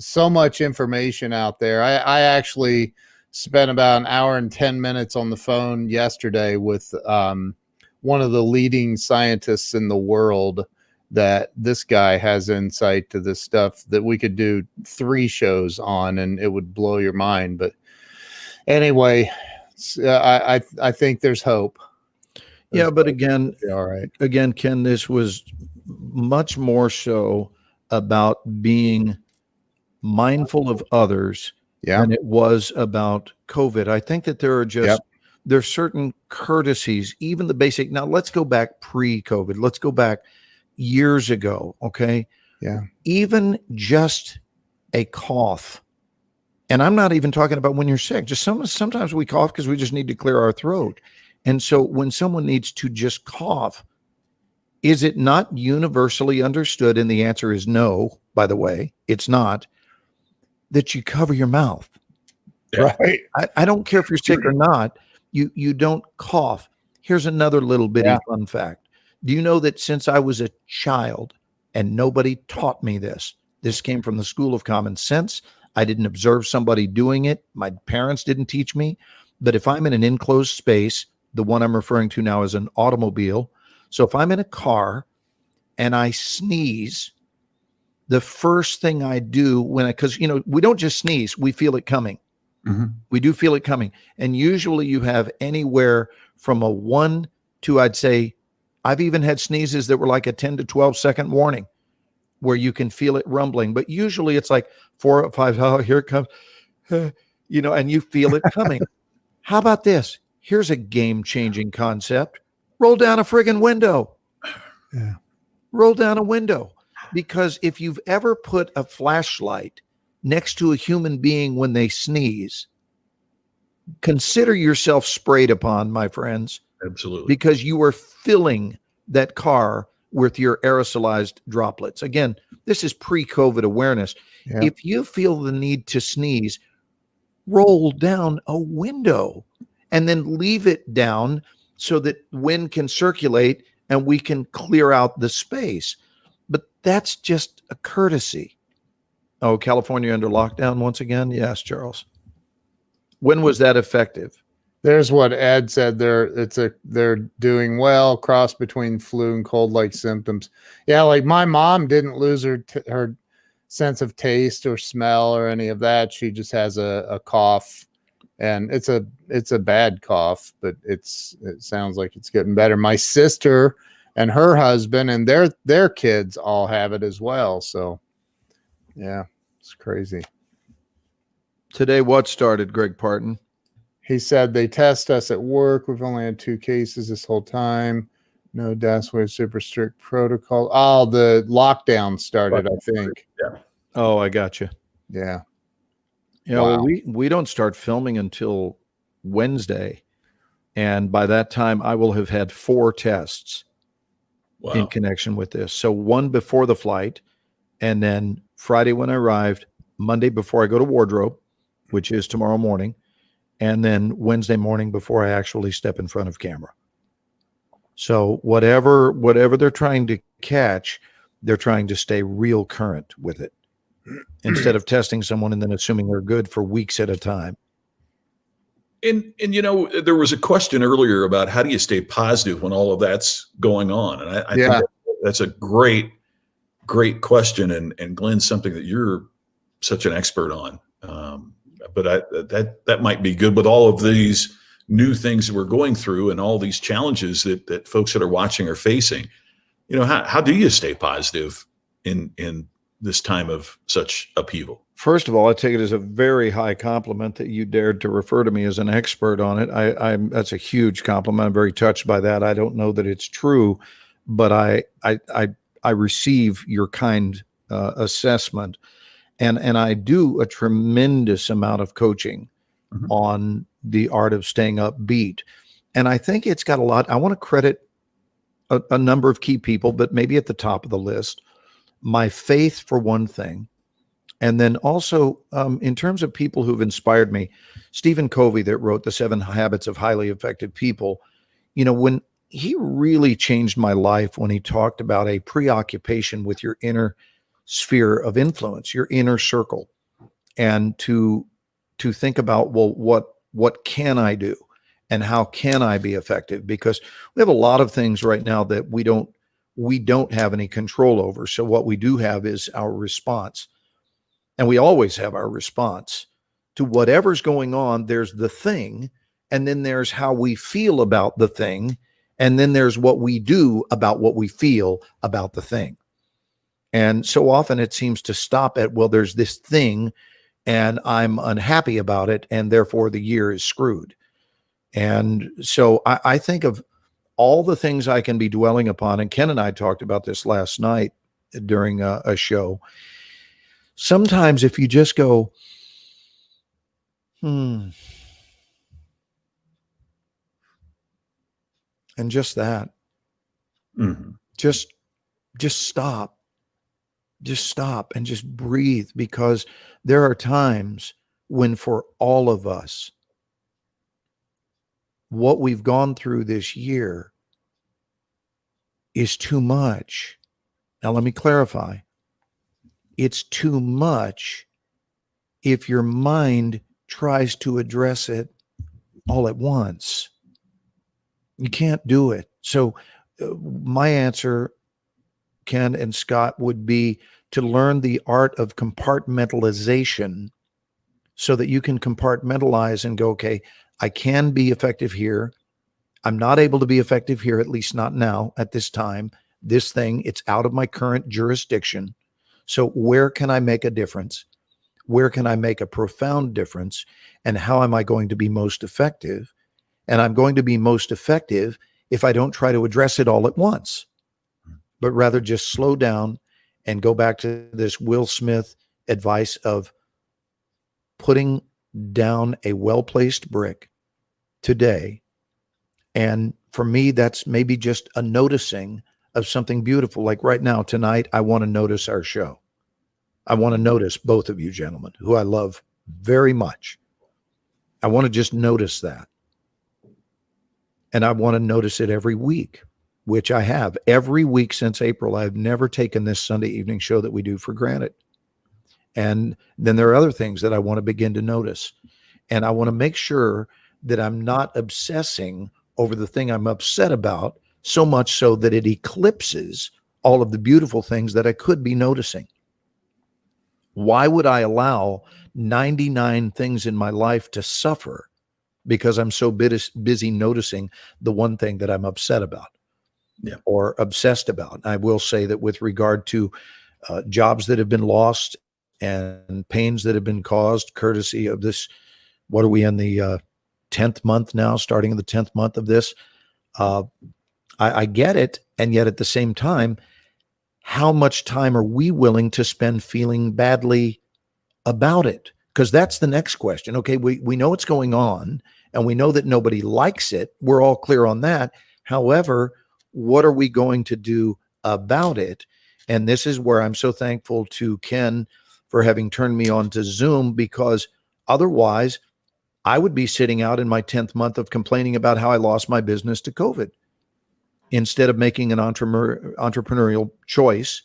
S3: information out there. I actually spent about an hour and 10 minutes on the phone yesterday with one of the leading scientists in the world, that this guy has insight to this stuff that we could do 3 shows on and it would blow your mind. But anyway, I think there's hope.
S1: But again,
S3: all right.
S1: Again, Ken, this was much more so about being mindful of others than it was about COVID. I think that there are there's certain courtesies, even the basic. Now let's go back pre-COVID. Let's go back years ago. Okay.
S3: Yeah.
S1: Even just a cough. And I'm not even talking about when you're sick. Just sometimes we cough because we just need to clear our throat. And so when someone needs to just cough, is it not universally understood? And the answer is no, by the way, it's not, that you cover your mouth.
S2: Yeah.
S3: Right.
S1: I don't care if you're sick or not. You don't cough. Here's another little bitty fun fact. Do you know that since I was a child, and nobody taught me this came from the School of Common Sense. I didn't observe somebody doing it. My parents didn't teach me. But if I'm in an enclosed space, the one I'm referring to now is an automobile, So if I'm in a car and I sneeze, the first thing I do because we don't just sneeze, we feel it coming.
S2: Mhm.
S1: We do feel it coming. And usually you have anywhere from a 1 to, I'd say, I've even had sneezes that were like a 10 to 12 second warning where you can feel it rumbling. But usually it's like 4 or 5, oh, here it comes, and you feel it coming. How about this? Here's a game-changing concept. Roll down a friggin' window.
S3: Yeah.
S1: Roll down a window. Because if you've ever put a flashlight next to a human being when they sneeze, consider yourself sprayed upon, my friends,
S2: Absolutely.
S1: because you are filling that car with your aerosolized droplets. Again, this is pre-COVID awareness.
S3: Yeah.
S1: If you feel the need to sneeze, roll down a window and then leave it down so that wind can circulate and we can clear out the space. But that's just a courtesy. Oh, California under lockdown once again? Yes, Charles. When was that effective?
S3: There's what Ed said. They're doing well, cross between flu and cold-like symptoms. Yeah, like my mom didn't lose her sense of taste or smell or any of that. She just has a cough, and it's a bad cough, but it sounds like it's getting better. My sister and her husband and their kids all have it as well. So yeah, it's crazy.
S1: Today, what started, Greg Parton?
S3: He said they test us at work. We've only had 2 cases this whole time. No deaths. We have super strict protocol. Oh, the lockdown started, I think.
S2: Yeah.
S1: Oh, I got you.
S3: Yeah.
S1: Yeah,
S3: Wow.
S1: well, we don't start filming until Wednesday. And by that time, I will have had 4 tests in
S2: Wow.
S1: connection with this. So 1 before the flight, and then Friday when I arrived, Monday before I go to wardrobe, which is tomorrow morning, and then Wednesday morning before I actually step in front of camera. So whatever they're trying to catch, they're trying to stay real current with it instead of testing someone and then assuming they're good for weeks at a time.
S2: And there was a question earlier about how do you stay positive when all of that's going on, and I think that's a great question, and Glenn, something that you're such an expert on. But that might be good with all of these new things that we're going through and all these challenges that folks that are watching are facing. How do you stay positive in this time of such upheaval?
S1: First of all, I take it as a very high compliment that you dared to refer to me as an expert on it. That's a huge compliment. I'm very touched by that. I don't know that it's true, but I receive your kind assessment, and I do a tremendous amount of coaching on the art of staying upbeat, and I think it's got a lot. I want to credit a number of key people, but maybe at the top of the list, my faith for one thing. And then also, in terms of people who've inspired me, Stephen Covey, that wrote The 7 Habits of Highly Effective People, when he really changed my life when he talked about a preoccupation with your inner sphere of influence, your inner circle, and to think about, well, what can I do and how can I be effective? Because we have a lot of things right now that we don't have any control over. So what we do have is our response. And we always have our response to whatever's going on. There's the thing, and then there's how we feel about the thing, and then there's what we do about what we feel about the thing. And so often it seems to stop at, well, there's this thing, and I'm unhappy about it, and therefore the year is screwed. And so I think of all the things I can be dwelling upon, and Ken and I talked about this last night during a show. Sometimes if you just go, and just that, just stop, and just breathe, because there are times when for all of us, what we've gone through this year is too much. Now, let me clarify. It's too much if your mind tries to address it all at once. You can't do it. So my answer, Ken and Scott, would be to learn the art of compartmentalization so that you can compartmentalize and go, okay, I can be effective here. I'm not able to be effective here, at least not now, at this time. This thing, it's out of my current jurisdiction. So where can I make a difference? Where can I make a profound difference? And how am I going to be most effective? And I'm going to be most effective if I don't try to address it all at once, but rather just slow down and go back to this Will Smith advice of putting down a well-placed brick today. And for me, that's maybe just a noticing of something beautiful. Like right now, tonight, I want to notice our show. I want to notice both of you gentlemen, who I love very much. I want to just notice that. And I want to notice it every week, which I have. Every week since April, I've never taken this Sunday evening show that we do for granted. And then there are other things that I want to begin to notice. And I want to make sure that I'm not obsessing over the thing I'm upset about so much so that it eclipses all of the beautiful things that I could be noticing. Why would I allow 99 things in my life to suffer because I'm so busy noticing the one thing that I'm upset about or obsessed about? I will say that with regard to jobs that have been lost and pains that have been caused courtesy of this, what are we in the 10th month now, starting in the 10th month of this? I get it. And yet at the same time, how much time are we willing to spend feeling badly about it? Because that's the next question. Okay, we know what's going on and we know that nobody likes it. We're all clear on that. However, what are we going to do about it? And this is where I'm so thankful to Ken for having turned me on to Zoom, because otherwise I would be sitting out in my 10th month of complaining about how I lost my business to COVID instead of making an entrepreneurial choice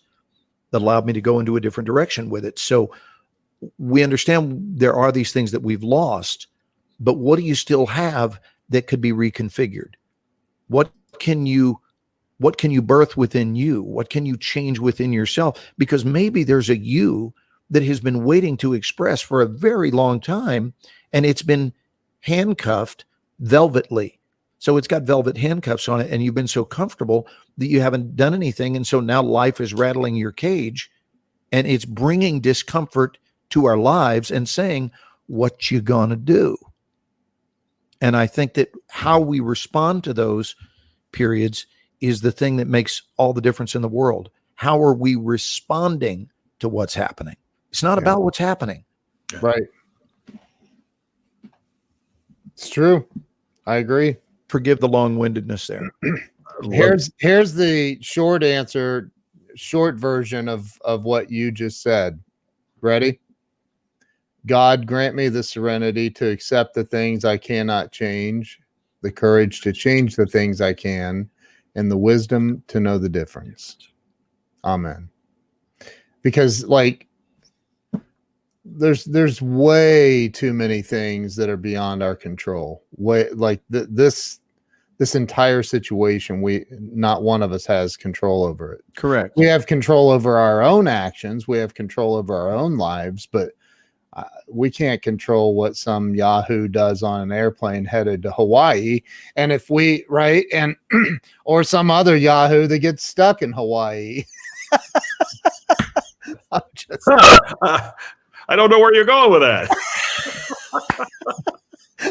S1: that allowed me to go into a different direction with it. So we understand there are these things that we've lost, but what do you still have that could be reconfigured? What can you birth within you? What can you change within yourself? Because maybe there's a you that has been waiting to express for a very long time, and it's been handcuffed velvetly. So it's got velvet handcuffs on it, and you've been so comfortable that you haven't done anything. And so now life is rattling your cage, and it's bringing discomfort to our lives and saying, what you gonna do? And I think that how we respond to those periods is the thing that makes all the difference in the world. How are we responding to what's happening? It's not about what's happening.
S3: Right. It's true. I agree.
S1: Forgive the long-windedness there.
S3: Here's the short answer, short version of what you just said. Ready? God, grant me the serenity to accept the things I cannot change, the courage to change the things I can, and the wisdom to know the difference. Amen. Because there's way too many things that are beyond our control. This entire situation, not one of us has control over it.
S1: Correct.
S3: We have control over our own actions. We have control over our own lives, but we can't control what some Yahoo does on an airplane headed to Hawaii. And if we, right, and or some other Yahoo that gets stuck in Hawaii.
S2: I don't know where you're going with that.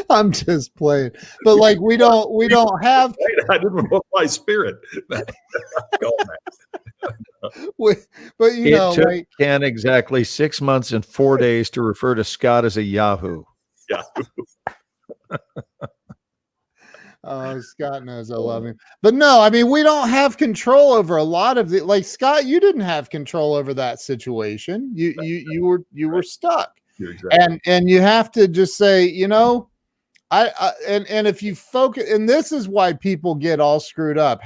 S3: I'm just playing, but we don't have.
S2: I didn't know my spirit.
S3: But
S1: it took Ken exactly 6 months and 4 days to refer to Scott as a Yahoo.
S2: Yeah.
S3: Oh, Scott knows I love him. But no, I mean, we don't have control over a lot of the, Scott, you didn't have control over that situation. You were stuck. Exactly. And you have to just say, and if you focus, and this is why people get all screwed up.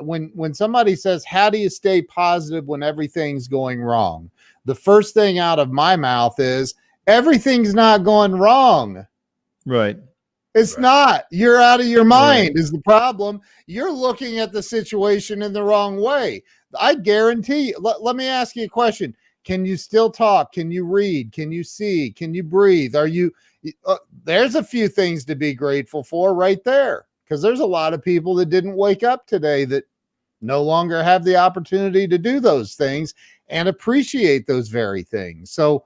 S3: When somebody says, how do you stay positive when everything's going wrong? The first thing out of my mouth is, everything's not going wrong.
S1: Right.
S3: It's
S2: Right.
S3: not. You're out of your mind is the problem. You're looking at the situation in the wrong way. I guarantee you. Let me ask you a question. Can you still talk? Can you read? Can you see? Can you breathe? Are you there's a few things to be grateful for right there, because there's a lot of people that didn't wake up today that no longer have the opportunity to do those things and appreciate those very things. So,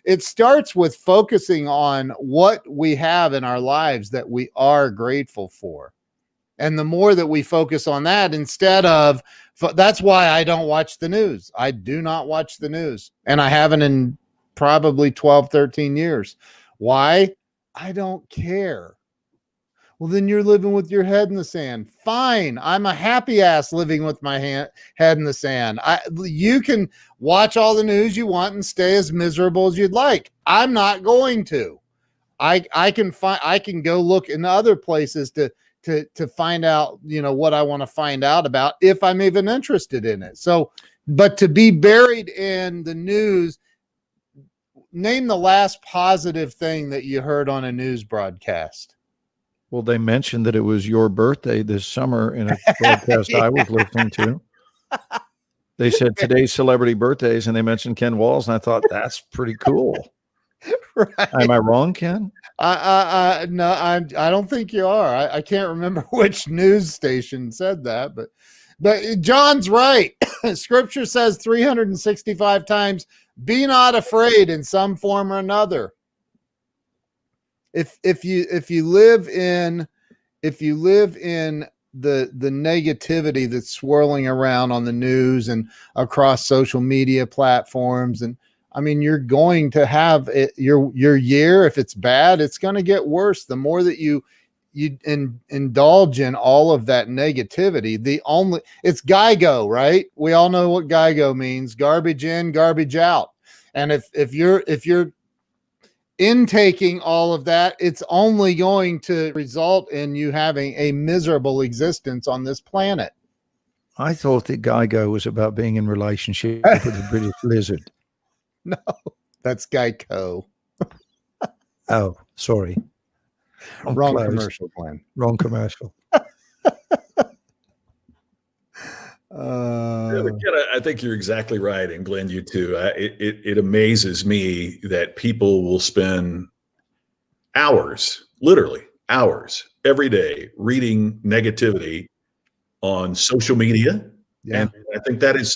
S3: it starts with focusing on what we have in our lives that we are grateful for. And the more that we focus on that, instead of, that's why I don't watch the news. I do not watch the news. And I haven't in probably 12, 13 years. Why? I don't care. Well, then you're living with your head in the sand. Fine. I'm a happy ass living with my head in the sand. You can watch all the news you want and stay as miserable as you'd like. I'm not going to. I can go look in other places to find out, what I want to find out about, if I'm even interested in it. So, but to be buried in the news, name the last positive thing that you heard on a news broadcast.
S1: Well, they mentioned that it was your birthday this summer in a broadcast I was listening to. They said today's celebrity birthdays, and they mentioned Ken Walls, and I thought that's pretty cool.
S3: Right.
S1: Am I wrong, Ken?
S3: No, I don't think you are. I can't remember which news station said that, but John's right. Scripture says 365 times, "Be not afraid," in some form or another. If you live in the negativity that's swirling around on the news and across social media platforms, and I mean, you're going to have your year. If it's bad, it's going to get worse. The more that you indulge in all of that negativity, it's GIGO, right? We all know what GIGO means: garbage in, garbage out. And if you're intaking all of that, it's only going to result in you having a miserable existence on this planet.
S1: I thought that GIGO was about being in relationship with a British lizard.
S3: No, that's Geico.
S1: Oh, sorry.
S3: Wrong commercial, Glenn.
S1: Wrong commercial.
S2: I think you're exactly right, and Glenn, you too. It amazes me that people will spend hours, literally hours, every day reading negativity on social media.
S3: Yeah.
S2: And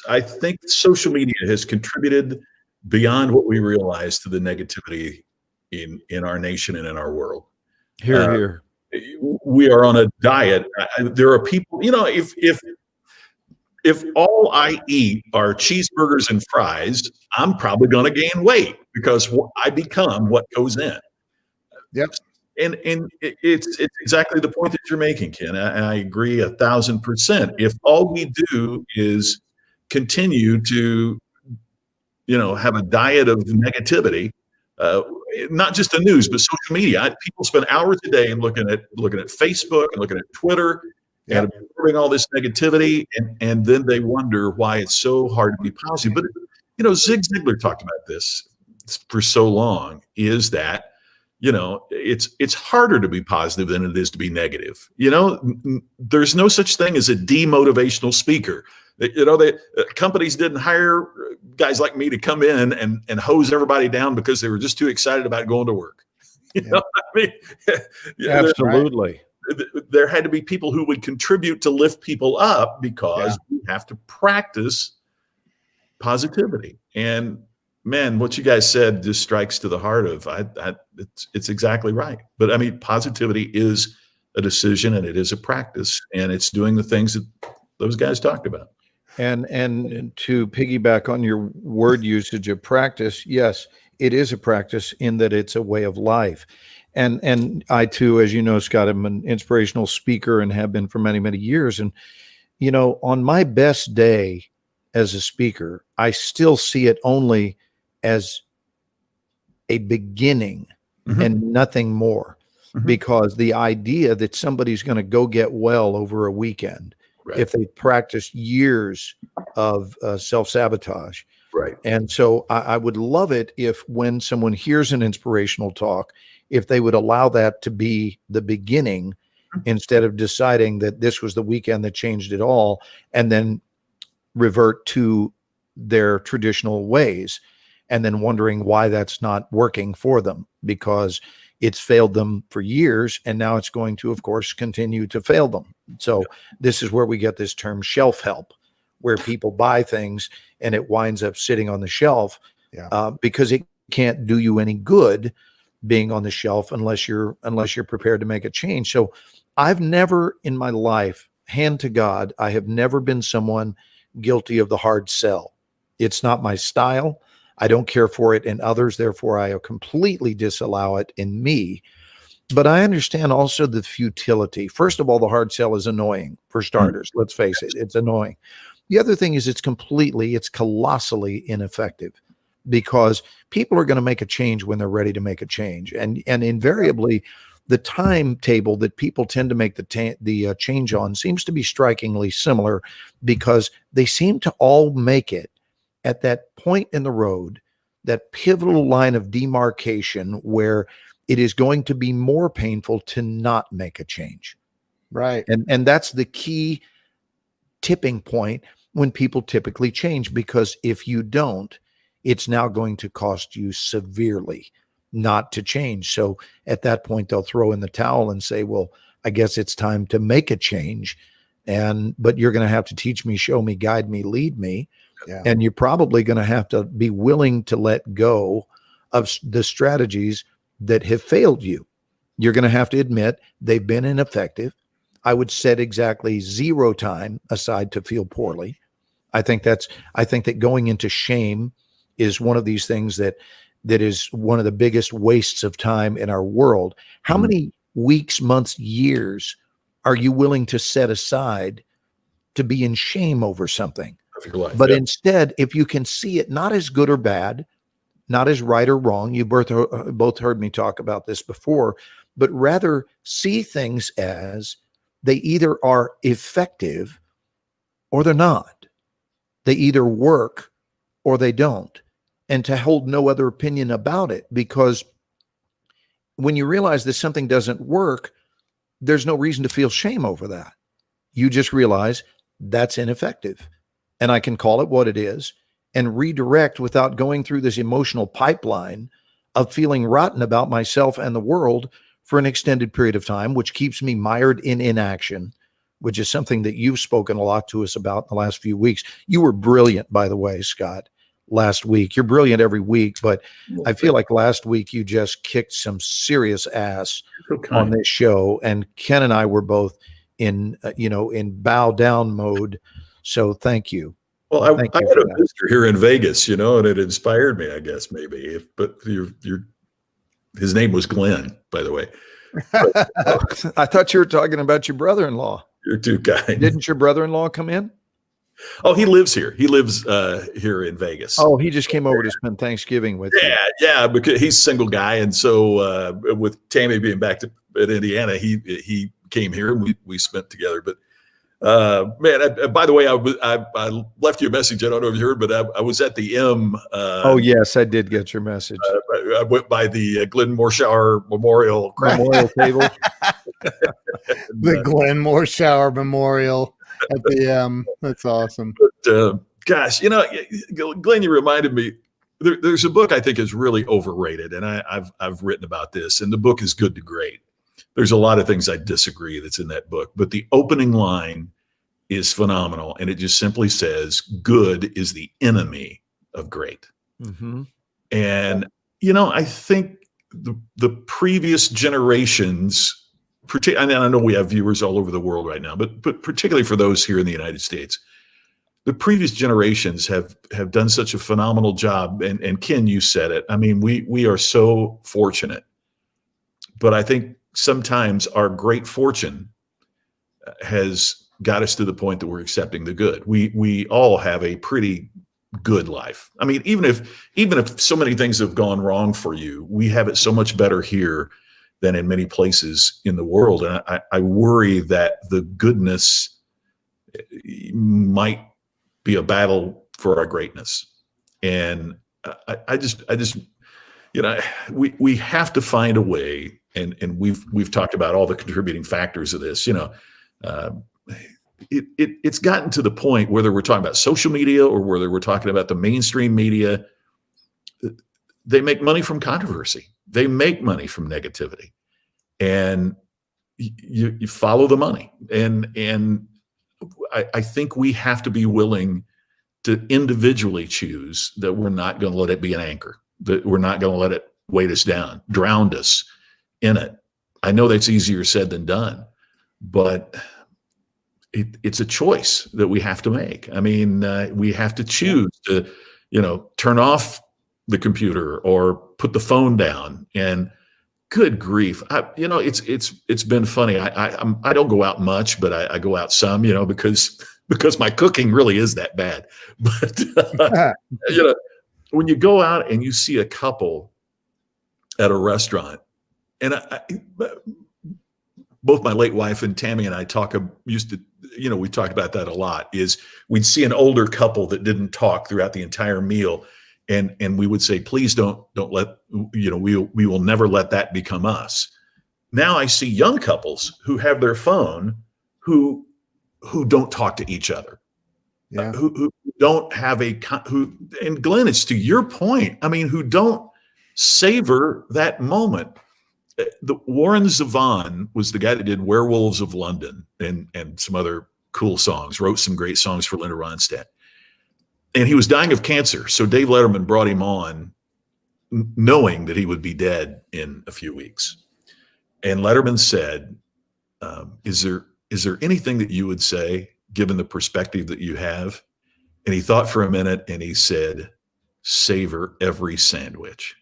S2: I think social media has contributed beyond what we realize to the negativity in our nation and in our world.
S1: Here.
S2: We are on a diet. There are people, if all I eat are cheeseburgers and fries, I'm probably going to gain weight because I become what goes in.
S3: Yep.
S2: And it's exactly the point that you're making, Ken. I agree 1,000%. If all we do is continue to, have a diet of negativity, not just the news, but social media. People spend hours a day looking at Facebook and looking at Twitter.
S3: Yep.
S2: And absorbing all this negativity, and then they wonder why it's so hard to be positive. But Zig Ziglar talked about this for so long, is that it's harder to be positive than it is to be negative. There's no such thing as a demotivational speaker. Companies didn't hire guys like me to come in and hose everybody down because they were just too excited about going to work.
S1: Absolutely.
S2: There had to be people who would contribute to lift people up, because we have to practice positivity. And man, what you guys said just strikes to the heart of, it's exactly right. But I mean, positivity is a decision, and it is a practice, and it's doing the things that those guys talked about.
S1: And to piggyback on your word usage of practice, yes, it is a practice in that it's a way of life. And I too, as you know, Scott, I'm an inspirational speaker and have been for many, many years. And, on my best day as a speaker, I still see it only as a beginning and nothing more, because the idea that somebody's going to go get well over a weekend, if they practice years of self-sabotage,
S2: Right.
S1: And so I would love it if when someone hears an inspirational talk, if they would allow that to be the beginning instead of deciding that this was the weekend that changed it all and then revert to their traditional ways and then wondering why that's not working for them because it's failed them for years and now it's going to, of course, continue to fail them. So this is where we get this term shelf help, where people buy things and it winds up sitting on the shelf because it can't do you any good being on the shelf unless you're prepared to make a change. So I've never in my life, hand to God, I have never been someone guilty of the hard sell. It's not my style. I don't care for it in others. Therefore, I completely disallow it in me. But I understand also the futility. First of all, the hard sell is annoying for starters. Let's face it, it's annoying. The other thing is it's colossally ineffective because people are going to make a change when they're ready to make a change. And invariably, the timetable that people tend to make the change on seems to be strikingly similar because they seem to all make it at that point in the road, that pivotal line of demarcation where it is going to be more painful to not make a change.
S3: Right.
S1: And that's the key tipping point when people typically change, because if you don't, it's now going to cost you severely not to change. So at that point, they'll throw in the towel and say, well, I guess it's time to make a change. But you're going to have to teach me, show me, guide me, lead me.
S3: Yeah.
S1: And you're probably going to have to be willing to let go of the strategies that have failed you. You're going to have to admit they've been ineffective. I would set exactly 0 time aside to feel poorly. I think that going into shame is one of these things that is one of the biggest wastes of time in our world. How many weeks, months, years are you willing to set aside to be in shame over something? But instead, if you can see it not as good or bad, not as right or wrong, you both heard me talk about this before, but rather see things as they either are effective or they're not. They either work or they don't. And to hold no other opinion about it, because when you realize that something doesn't work, there's no reason to feel shame over that. You just realize that's ineffective. And I can call it what it is and redirect without going through this emotional pipeline of feeling rotten about myself and the world for an extended period of time, which keeps me mired in inaction, which is something that you've spoken a lot to us about in the last few weeks. You were brilliant, by the way, Scott, last week. You're brilliant every week, but I feel like last week you just kicked some serious ass on this show. And Ken and I were both in bow down mode. So thank you.
S2: Well, I had a visitor here in Vegas, and it inspired me, I guess, maybe. But his name was Glenn, by the way.
S1: I thought you were talking about your brother-in-law.
S2: You're too kind.
S1: Didn't your brother-in-law come in?
S2: Oh, he lives here. He lives here in Vegas.
S1: Oh, he just came over to spend Thanksgiving with you.
S2: Yeah, because he's a single guy, and so with Tammy being back at Indiana, he came here and we spent together. But man, by the way, I left you a message. I don't know if you heard, but I was at the M.
S1: Oh yes, I did get your message.
S2: I went by the Glenn Morshower Memorial
S1: table.
S3: The Glenn Morshower Memorial at the M. That's awesome.
S2: But gosh, Glenn, you reminded me. There's a book I think is really overrated, and I've written about this. And the book is Good to Great. There's a lot of things I disagree that's in that book, but the opening line is phenomenal. And it just simply says, good is the enemy of great.
S1: Mm-hmm.
S2: And, I think the previous generations, and I know we have viewers all over the world right now, but particularly for those here in the United States, the previous generations have done such a phenomenal job. And Ken, you said it. I mean, we are so fortunate, but I think sometimes our great fortune has got us to the point that we're accepting the good. We all have a pretty good life. I mean, even if so many things have gone wrong for you, we have it so much better here than in many places in the world. And I worry that the goodness might be a battle for our greatness. And I just, we have to find a way. And we've talked about all the contributing factors of this, it's gotten to the point, whether we're talking about social media or whether we're talking about the mainstream media, they make money from controversy. They make money from negativity, and you follow the money. And I think we have to be willing to individually choose that we're not going to let it be an anchor, that we're not going to let it weight us down, drown us in it. I know that's easier said than done, but it's a choice that we have to make. I mean, we have to choose to, turn off the computer or put the phone down. And good grief, it's been funny. I don't go out much, but I go out some, because my cooking really is that bad. But when you go out and you see a couple at a restaurant, and both my late wife and Tammy and I we talk about that a lot, is we'd see an older couple that didn't talk throughout the entire meal. And we would say, please don't let, we will never let that become us. Now I see young couples who have their phone, who don't talk to each other.
S3: Yeah.
S2: Who don't have and Glenn, it's to your point. I mean, who don't savor that moment. The Warren Zevon was the guy that did Werewolves of London and some other cool songs, wrote some great songs for Linda Ronstadt. And he was dying of cancer. So Dave Letterman brought him on knowing that he would be dead in a few weeks. And Letterman said, is there anything that you would say, given the perspective that you have? And he thought for a minute and he said, savor every sandwich.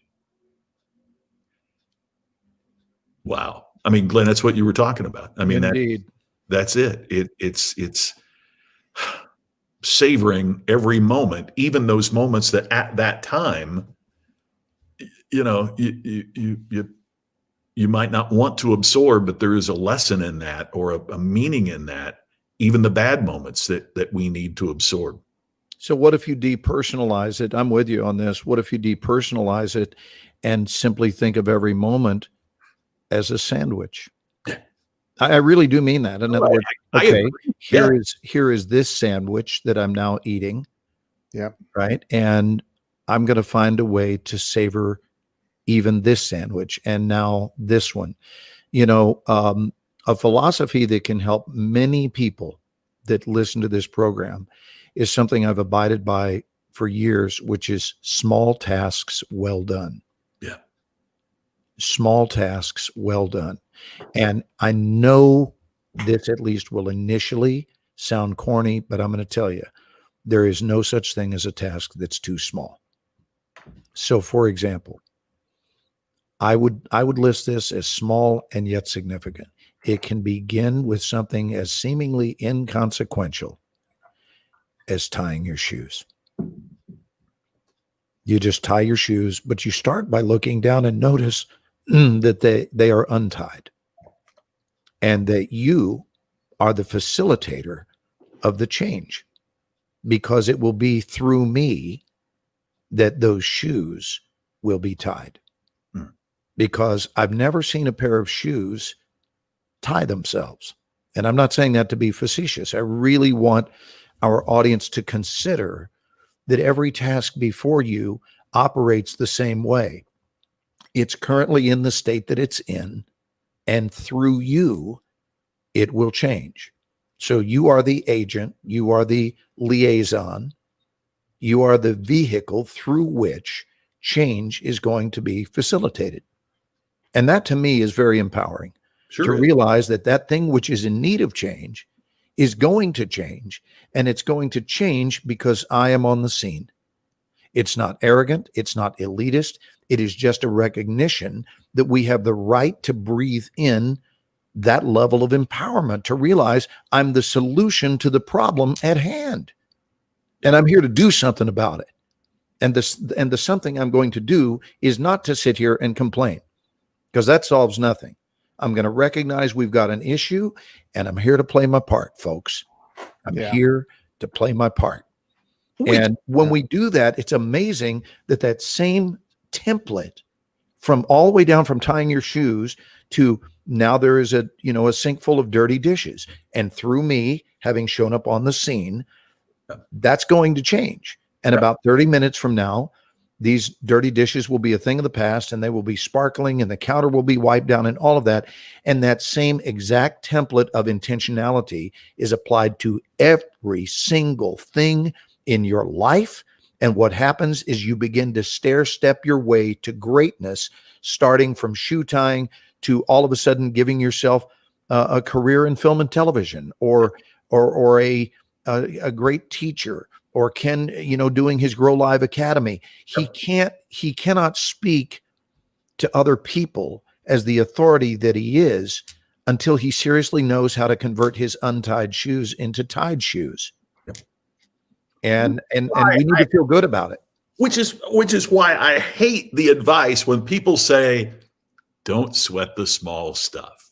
S2: Wow. I mean, Glenn, that's what you were talking about. I mean, that's it. It's savoring every moment, even those moments that at that time, you might not want to absorb, but there is a lesson in that, or a meaning in that, even the bad moments that we need to absorb.
S1: So what if you depersonalize it? I'm with you on this. What if you depersonalize it and simply think of every moment as a sandwich? I really do mean that. In other words, okay, here is this sandwich that I'm now eating.
S3: Yep.
S1: Right. And I'm going to find a way to savor even this sandwich and now this one. A philosophy that can help many people that listen to this program is something I've abided by for years, which is small tasks well done.
S2: Yeah.
S1: Small tasks well done. And I know this at least will initially sound corny, but I'm going to tell you, there is no such thing as a task that's too small. So for example, I would list this as small and yet significant. It can begin with something as seemingly inconsequential as tying your shoes. You just tie your shoes, but you start by looking down and notice that they are untied, and that you are the facilitator of the change, because it will be through me that those shoes will be tied. Because I've never seen a pair of shoes tie themselves. And I'm not saying that to be facetious. I really want our audience to consider that every task before you operates the same way. It's currently in the state that it's in, and through you, it will change. So you are the agent, you are the liaison, you are the vehicle through which change is going to be facilitated. And that to me is very empowering. To realize that thing which is in need of change is going to change, and it's going to change because I am on the scene. It's not arrogant. It's not elitist. It is just a recognition that we have the right to breathe in that level of empowerment, to realize I'm the solution to the problem at hand, and I'm here to do something about it. And the something I'm going to do is not to sit here and complain, because that solves nothing. I'm going to recognize we've got an issue, and I'm here to play my part, folks. I'm here to play my part. And when we do that, it's amazing that that same template from all the way down from tying your shoes to now there is a, you know, a sink full of dirty dishes. And through me having shown up on the scene, that's going to change. And about 30 minutes from now, these dirty dishes will be a thing of the past, and they will be sparkling, and the counter will be wiped down, and all of that. And that same exact template of intentionality is applied to every single thing in your life. And what happens is you begin to stair step your way to greatness, starting from shoe tying to all of a sudden giving yourself a career in film and television, or a great teacher, or Ken, you know, doing his Grow Live Academy. He cannot speak to other people as the authority that he is until he seriously knows how to convert his untied shoes into tied shoes. And we need to feel good about it.
S2: Which is why I hate the advice when people say, don't sweat the small stuff.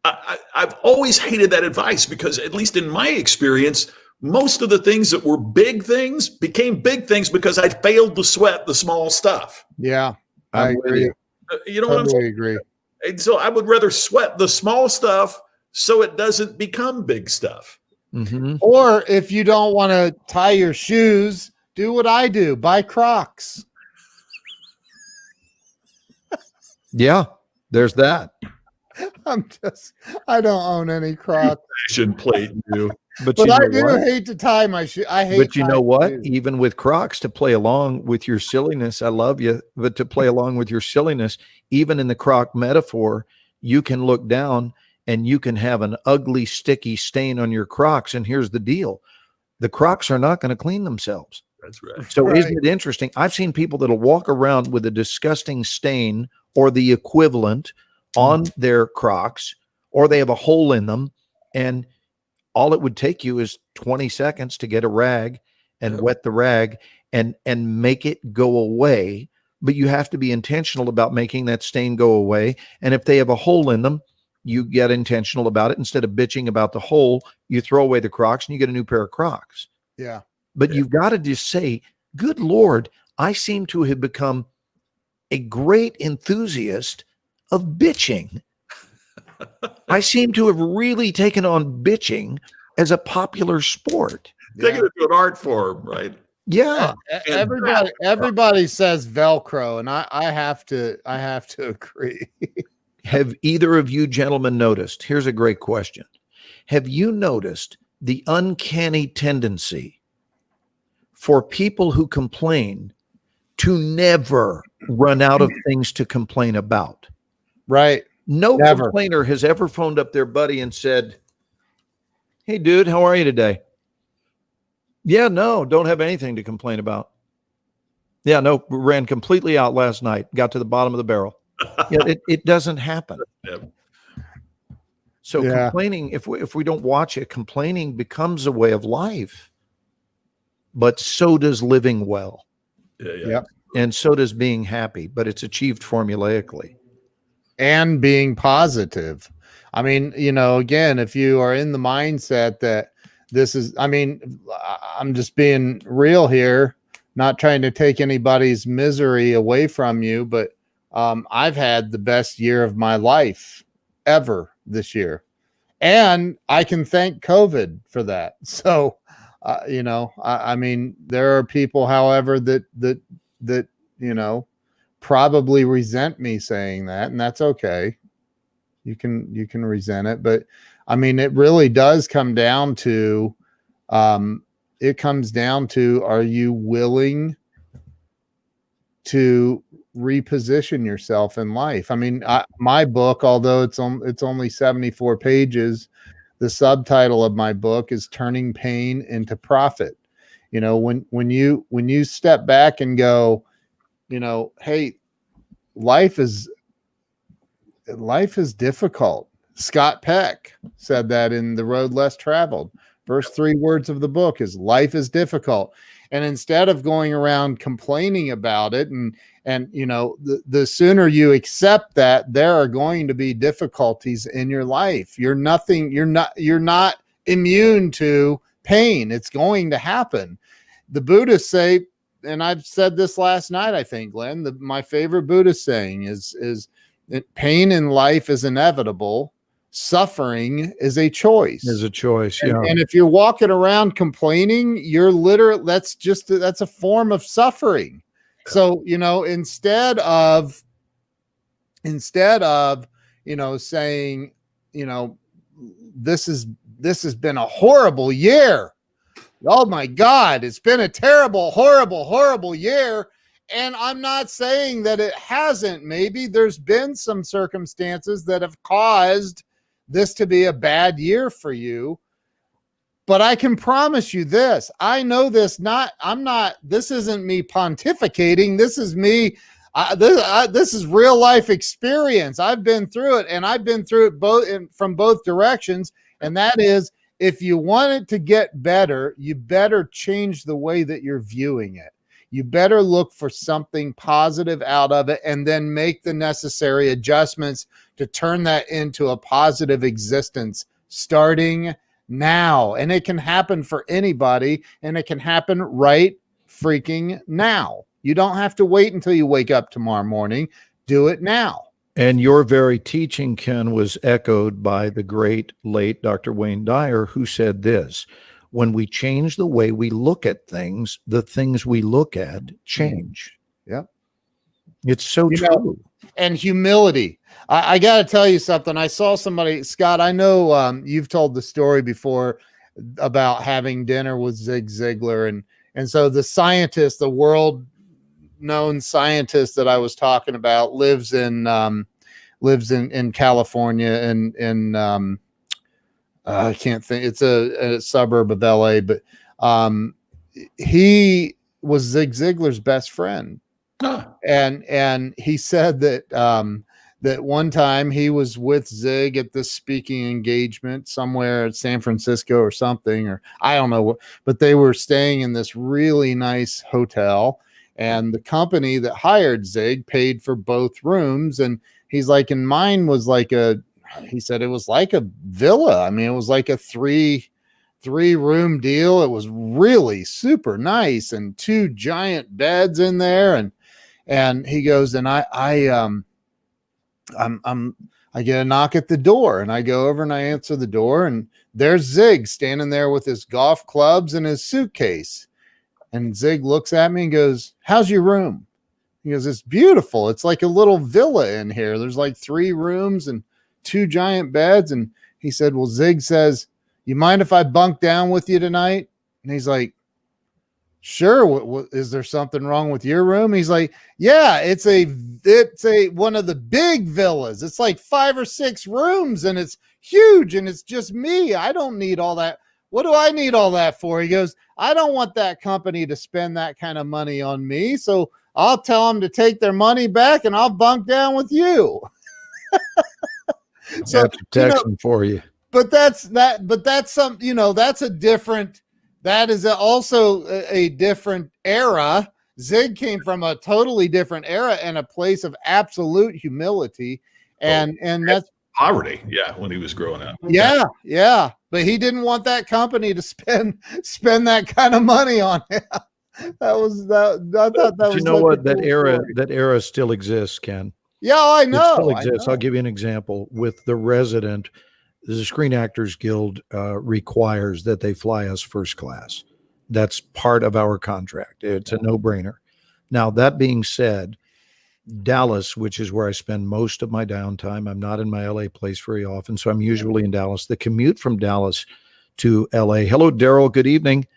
S2: I've always hated that advice because, at least in my experience, most of the things that were big things became big things because I failed to sweat the small stuff.
S3: Yeah, I agree.
S2: You know what I'm saying?
S3: Agree.
S2: And so I would rather sweat the small stuff so it doesn't become big stuff.
S1: Mm-hmm.
S3: Or if you don't want to tie your shoes, do what I do: buy Crocs.
S1: Yeah, there's that.
S3: I don't own any Crocs.
S2: Fashion plate you.
S1: But
S3: But
S1: you know
S3: I do
S1: what?
S3: hate to tie my shoe. I hate.
S1: But you know
S3: tying
S1: what?
S3: shoes.
S1: Even with Crocs, to play along with your silliness, I love you, but to play along with your silliness, even in the Croc metaphor, you can look down and you can have an ugly, sticky stain on your Crocs. And here's the deal: the Crocs are not going to clean themselves.
S2: That's right.
S1: So
S3: Right.
S1: isn't it interesting? I've seen people that'll walk around with a disgusting stain or the equivalent on their Crocs, or they have a hole in them, and all it would take you is 20 seconds to get a rag and wet the rag and make it go away. But you have to be intentional about making that stain go away. And if they have a hole in them, you get intentional about it. Instead of bitching about the hole, you throw away the Crocs and you get a new pair of Crocs.
S3: Yeah.
S1: But you've got to just say, good Lord, I seem to have become a great enthusiast of bitching. I seem to have really taken on bitching as a popular sport.
S2: Take it to an art form, right?
S1: Yeah.
S3: Everybody says Velcro, and I have to agree.
S1: Have either of you gentlemen noticed? Here's a great question. Have you noticed the uncanny tendency for people who complain to never run out of things to complain about?
S3: Right.
S1: No
S3: Never.
S1: complainer has ever phoned up their buddy and said, "Hey, dude, how are you today?" "Yeah, no, don't have anything to complain about." "Yeah, no, ran completely out last night. Got to the bottom of the barrel." Yeah, it doesn't happen.
S2: Yep.
S1: So
S3: Yeah.
S1: complaining, if we don't watch it, complaining becomes a way of life. But so does living well,
S2: Yeah.
S3: Yep.
S1: and so does being happy. But it's achieved formulaically.
S3: And being positive. I mean, you know, again, if you are in the mindset that this is, I mean, I'm just being real here, not trying to take anybody's misery away from you, but I've had the best year of my life ever this year. And I can thank COVID for that. So, you know, I mean, there are people, however, that, you know, probably resent me saying that, and that's okay. You can resent it, but I mean, it really does come down to, are you willing to reposition yourself in life? I mean, my book, although it's only 74 pages, the subtitle of my book is Turning Pain into Profit. You know, when you step back and go, you know, hey, life is difficult. Scott Peck said that in The Road Less Traveled. First 3 words of the book is life is difficult. And instead of going around complaining about it, and you know, the sooner you accept that there are going to be difficulties in your life. You're not immune to pain. It's going to happen. the Buddhists say, and I've said this last night, I think, Glenn, my favorite Buddhist saying is that pain in life is inevitable. Suffering is a choice.
S1: Is a choice. Yeah.
S3: And if you're walking around complaining, you're literally, that's a form of suffering. So, you know, instead of, you know, saying, you know, this has been a horrible year. Oh my God, it's been a terrible, horrible, horrible year. And I'm not saying that it hasn't. Maybe there's been some circumstances that have caused this to be a bad year for you. But I can promise you this. I know this, this isn't me pontificating. This is me. This is real life experience. I've been through it, and I've been through it from both directions. And that is, if you want it to get better, you better change the way that you're viewing it. You better look for something positive out of it and then make the necessary adjustments to turn that into a positive existence starting now. And it can happen for anybody, and it can happen right freaking now. You don't have to wait until you wake up tomorrow morning. Do it now.
S1: And your very teaching, Ken, was echoed by the great late Dr. Wayne Dyer, who said this: when we change the way we look at things, the things we look at change.
S3: Yep.
S1: It's so true.
S3: Know, and humility. I got to tell you something. I saw somebody, Scott, I know you've told the story before about having dinner with Zig Ziglar. And so the scientist, the world known scientist that I was talking about lives in California and I can't think, it's a suburb of LA, but he was Zig Ziglar's best friend. And he said that that one time he was with Zig at this speaking engagement somewhere at San Francisco or something, or I don't know, but they were staying in this really nice hotel, and the company that hired Zig paid for both rooms. And he's like, and mine was like he said it was like a villa. I mean, it was like a three room deal. It was really super nice, and 2 giant beds in there. And he goes, and I get a knock at the door, and I go over and I answer the door, and there's Zig standing there with his golf clubs and his suitcase. And Zig looks at me and goes, "How's your room?" He goes, "It's beautiful. It's like a little villa in here. There's like 3 rooms and 2 giant beds." And he said, "Well," Zig says, "you mind if I bunk down with you tonight?" And he's like, "Sure. What is there something wrong with your room?" He's like, "Yeah, it's a one of the big villas. It's like 5 or 6 rooms, and it's huge, and it's just me. I don't need all that. What do I need all that for?" He goes, "I don't want that company to spend that kind of money on me. So I'll tell them to take their money back, and I'll bunk down with you."
S1: So that's protection for you.
S3: But that's some, that is also a different era. Zig came from a totally different era and a place of absolute humility. And that's
S2: poverty. Yeah. When he was growing up.
S3: Yeah. Yeah. But he didn't want that company to spend that kind of money on him. I thought that was,
S1: you know what, that era still exists, Ken.
S3: Yeah, I know.
S1: It still exists. I'll give you an example with The Resident. The Screen Actors Guild requires that they fly us first class. That's part of our contract. It's a no-brainer. Now, that being said, Dallas, which is where I spend most of my downtime, I'm not in my LA place very often, so I'm usually in Dallas. The commute from Dallas to LA, hello, Daryl, good evening,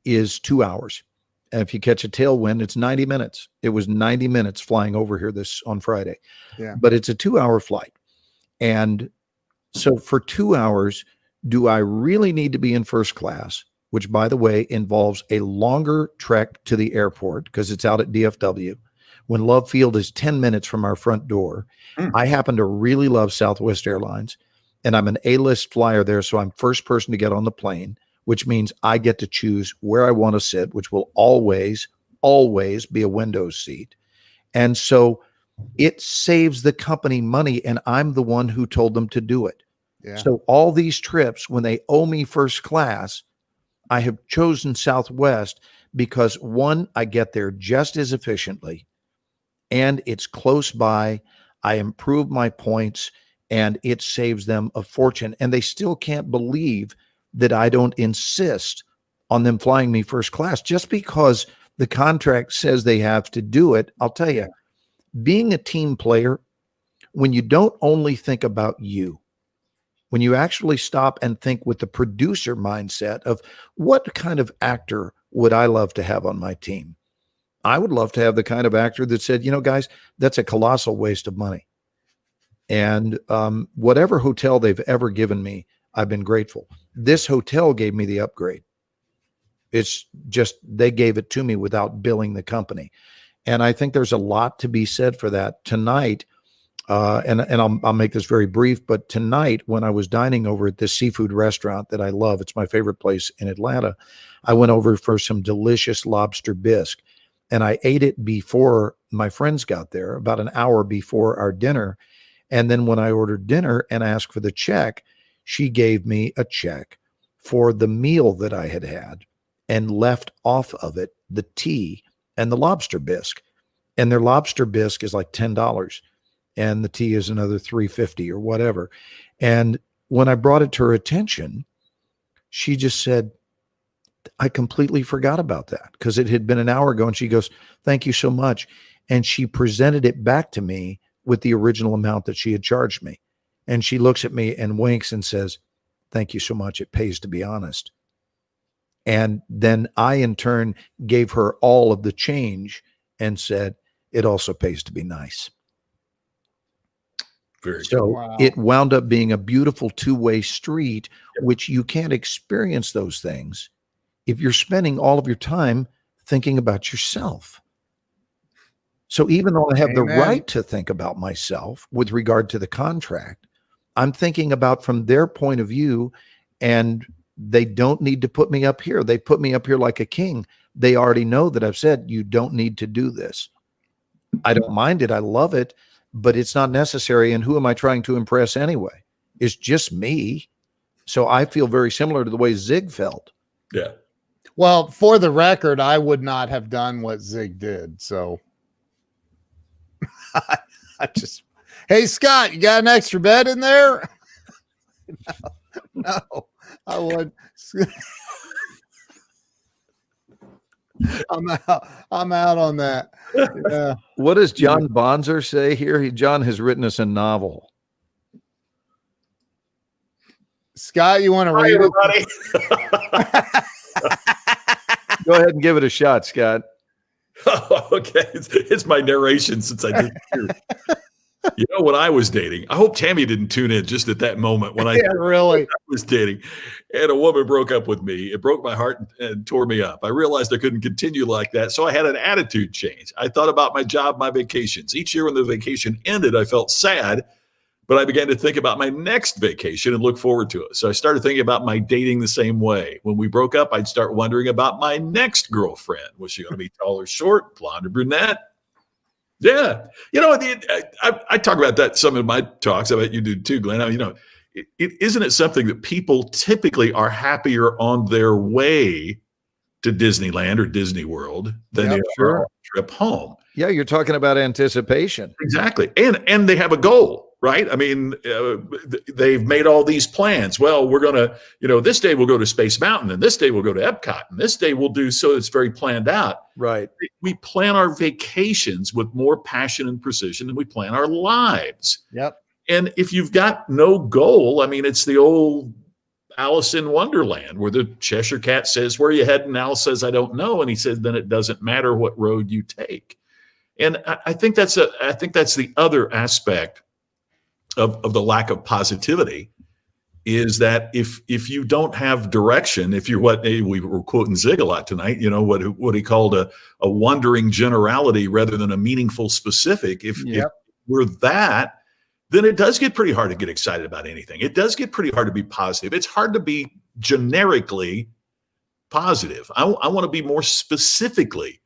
S1: is 2 hours. And if you catch a tailwind, it's 90 minutes. It was 90 minutes flying over here on Friday.
S3: Yeah.
S1: But it's a 2-hour flight. And so for 2 hours, do I really need to be in first class, which, by the way, involves a longer trek to the airport because it's out at DFW, when Love Field is 10 minutes from our front door? I happen to really love Southwest Airlines, and I'm an A-list flyer there, so I'm first person to get on the plane, which means I get to choose where I want to sit, which will always be a window seat. And so it saves the company money, and I'm the one who told them to do it.
S3: Yeah.
S1: So all these trips, when they owe me first class, I have chosen Southwest because one, I get there just as efficiently and it's close by. I improve my points and it saves them a fortune. And they still can't believe that I don't insist on them flying me first class just because the contract says they have to do it. I'll tell you, being a team player, when you don't only think about you, when you actually stop and think with the producer mindset of what kind of actor would I love to have on my team? I would love to have the kind of actor that said, guys, that's a colossal waste of money. And whatever hotel they've ever given me, I've been grateful. This hotel gave me the upgrade. It's just, they gave it to me without billing the company. And I think there's a lot to be said for that. Tonight, and I'll make this very brief, but tonight when I was dining over at this seafood restaurant that I love, it's my favorite place in Atlanta, I went over for some delicious lobster bisque, and I ate it before my friends got there, about an hour before our dinner. And then when I ordered dinner and asked for the check, she gave me a check for the meal that I had had and left off of it the tea and the lobster bisque. And their lobster bisque is like $10 and the tea is another $3.50 or whatever. And when I brought it to her attention, she just said, I completely forgot about that because it had been an hour ago. And she goes, thank you so much. And she presented it back to me with the original amount that she had charged me. And she looks at me and winks and says, thank you so much. It pays to be honest. And then I, in turn, gave her all of the change and said, it also pays to be nice.
S2: Very
S1: so
S3: Wow.
S1: It wound up being a beautiful two-way street, which you can't experience those things if you're spending all of your time thinking about yourself. So even though I have the
S3: Amen.
S1: right to think about myself with regard to the contract, I'm thinking about from their point of view, and they don't need to put me up here. They put me up here like a king. They already know that I've said, you don't need to do this. I don't mind it. I love it, but it's not necessary. And who am I trying to impress anyway? It's just me. So I feel very similar to the way Zig felt.
S2: Yeah.
S3: Well, for the record, I would not have done what Zig did. So I just, hey, Scott, you got an extra bed in there? No, I would. I'm out on that. Yeah.
S1: What does John Bonzer say here? John has written us a novel.
S3: Scott, you want to
S2: Hi,
S3: read
S2: everybody.
S3: it?
S1: Go ahead and give it a shot, Scott.
S2: Okay. It's my narration since I disappeared. You know, when I was dating, I hope Tammy didn't tune in just at that moment when I
S3: Yeah, really.
S2: was dating and a woman broke up with me. It broke my heart and tore me up. I realized I couldn't continue like that. So I had an attitude change. I thought about my job, my vacations. Each year when the vacation ended, I felt sad, but I began to think about my next vacation and look forward to it. So I started thinking about my dating the same way. When we broke up, I'd start wondering about my next girlfriend. Was she going to be tall or short, blonde or brunette? Yeah. You know, I talk about that some in my talks. I bet you do too, Glenn. I mean, isn't it something that people typically are happier on their way to Disneyland or Disney World than they are on a trip home?
S1: Yeah, you're talking about anticipation.
S2: Exactly. And they have a goal, right? I mean, they've made all these plans. Well, we're going to, this day we'll go to Space Mountain, and this day we'll go to Epcot, and this day we'll do, so it's very planned out.
S1: Right.
S2: We plan our vacations with more passion and precision than we plan our lives.
S3: Yep.
S2: And if you've got no goal, I mean, it's the old Alice in Wonderland where the Cheshire Cat says, where are you heading? Alice says, I don't know. And he says, then it doesn't matter what road you take. And I think that's the other aspect of the lack of positivity, is that if you don't have direction, if you're we were quoting Zig a lot tonight, what he called a wandering generality rather than a meaningful specific. If we're that, then it does get pretty hard to get excited about anything. It does get pretty hard to be positive. It's hard to be generically positive. I want to be more specifically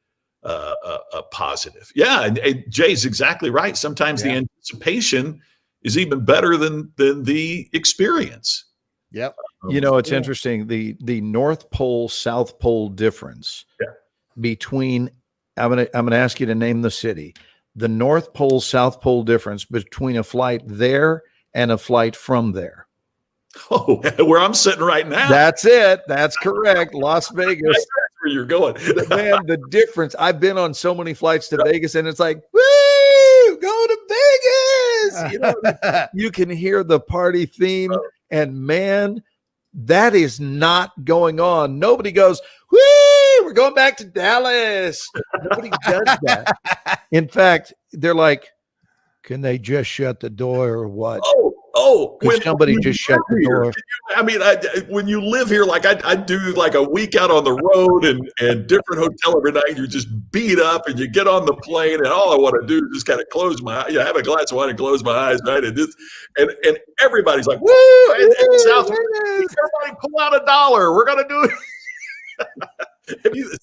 S2: positive. Yeah, and Jay's exactly right. Sometimes the anticipation is even better than the experience.
S3: Yep.
S1: You know, it's
S3: Yeah.
S1: interesting. The North Pole, South Pole difference
S2: Yeah.
S1: between I'm gonna ask you to name the city. The North Pole, South Pole difference between a flight there and a flight from there.
S2: Oh, where I'm sitting right now.
S1: That's it. That's correct. Las Vegas.
S2: That's where you're going.
S1: Man, the difference. I've been on so many flights to Vegas, and it's like, woo, go to Vegas. You know, you can hear the party theme, and man, that is not going on. Nobody goes, woo, we're going back to Dallas. Nobody does that. In fact, they're like, can they just shut the door or what? Could somebody just shut the door?
S2: I mean, when you live here, like I do like a week out on the road and different hotel every night, you're just beat up and you get on the plane and all I want to do is just kind of close my eyes, have a glass of wine and close my eyes, right? And everybody's like, woo! And South, everybody pull out $1. We're going to do it.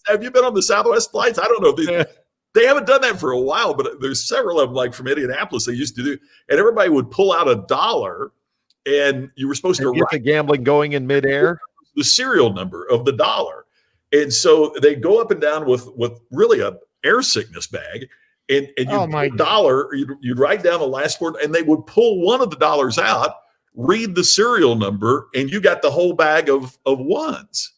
S2: Have you been on the Southwest flights? I don't know if they haven't done that for a while, but there's several of them, like from Indianapolis, they used to do, and everybody would pull out $1, and you were supposed to
S1: get the gambling going in midair.
S2: The serial number of the dollar, and so they go up and down with really a air sickness bag, and you $1, you'd write down the last word, and they would pull one of the dollars out, read the serial number, and you got the whole bag of ones.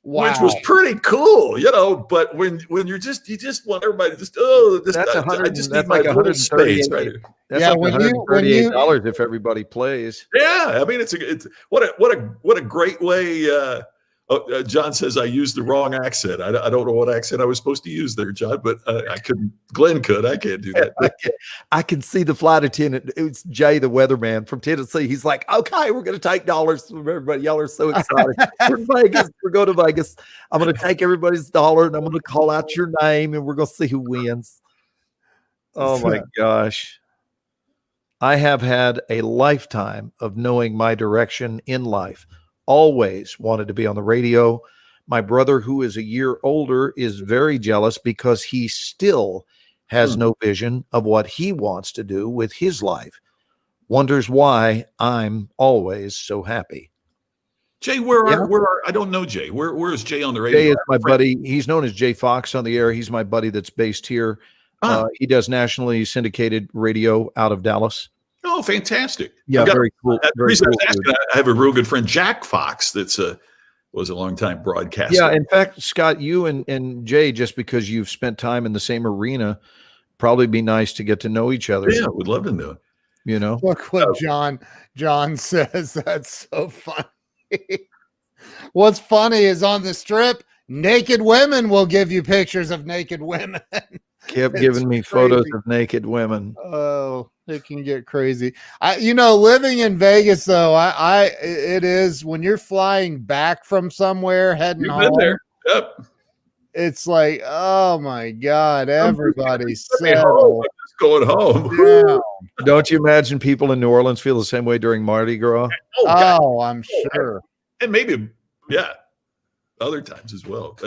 S2: Wow. Which was pretty cool, you know. But when you just want everybody to just
S1: that's
S2: I just need my little space right here.
S1: That's like $138 if everybody plays.
S2: Yeah, I mean it's what a great way. John says I used the wrong accent. I don't know what accent I was supposed to use there, John, but I couldn't. Glenn could. I can't do that.
S1: I can see the flight attendant. It's Jay, the weatherman from Tennessee. He's like, okay, we're going to take dollars from everybody. Y'all are so excited. We're in Vegas. We're going to Vegas. I'm going to take everybody's dollar and I'm going to call out your name and we're going to see who wins. Oh my gosh. I have had a lifetime of knowing my direction in life. Always wanted to be on the radio. My brother, who is a year older, is very jealous because he still has no vision of what he wants to do with his life. Wonders why I'm always so happy.
S2: Jay, where are I don't know Jay. Where is Jay on the radio?
S1: Jay is my buddy. He's known as Jay Fox on the air. He's my buddy that's based here. He does nationally syndicated radio out of Dallas.
S2: Oh, fantastic!
S1: Yeah, very cool. Very cool.
S2: I have a real good friend, Jack Fox, was a longtime broadcaster.
S1: Yeah, in fact, Scott, you and Jay, just because you've spent time in the same arena, probably be nice to get to know each other.
S2: Yeah, would love to know it.
S1: You know,
S3: look what John says. That's so funny. What's funny is on the Strip, naked women will give you pictures of naked women.
S1: Kept giving me photos of naked women.
S3: Oh, it can get crazy. Living in Vegas though, it is when you're flying back from somewhere heading home.
S2: There. Yep.
S3: It's like, oh my God, everybody's settled.
S2: Going home.
S3: Yeah.
S1: Don't you imagine people in New Orleans feel the same way during Mardi Gras?
S3: Oh, I'm sure.
S2: And maybe, other times as well.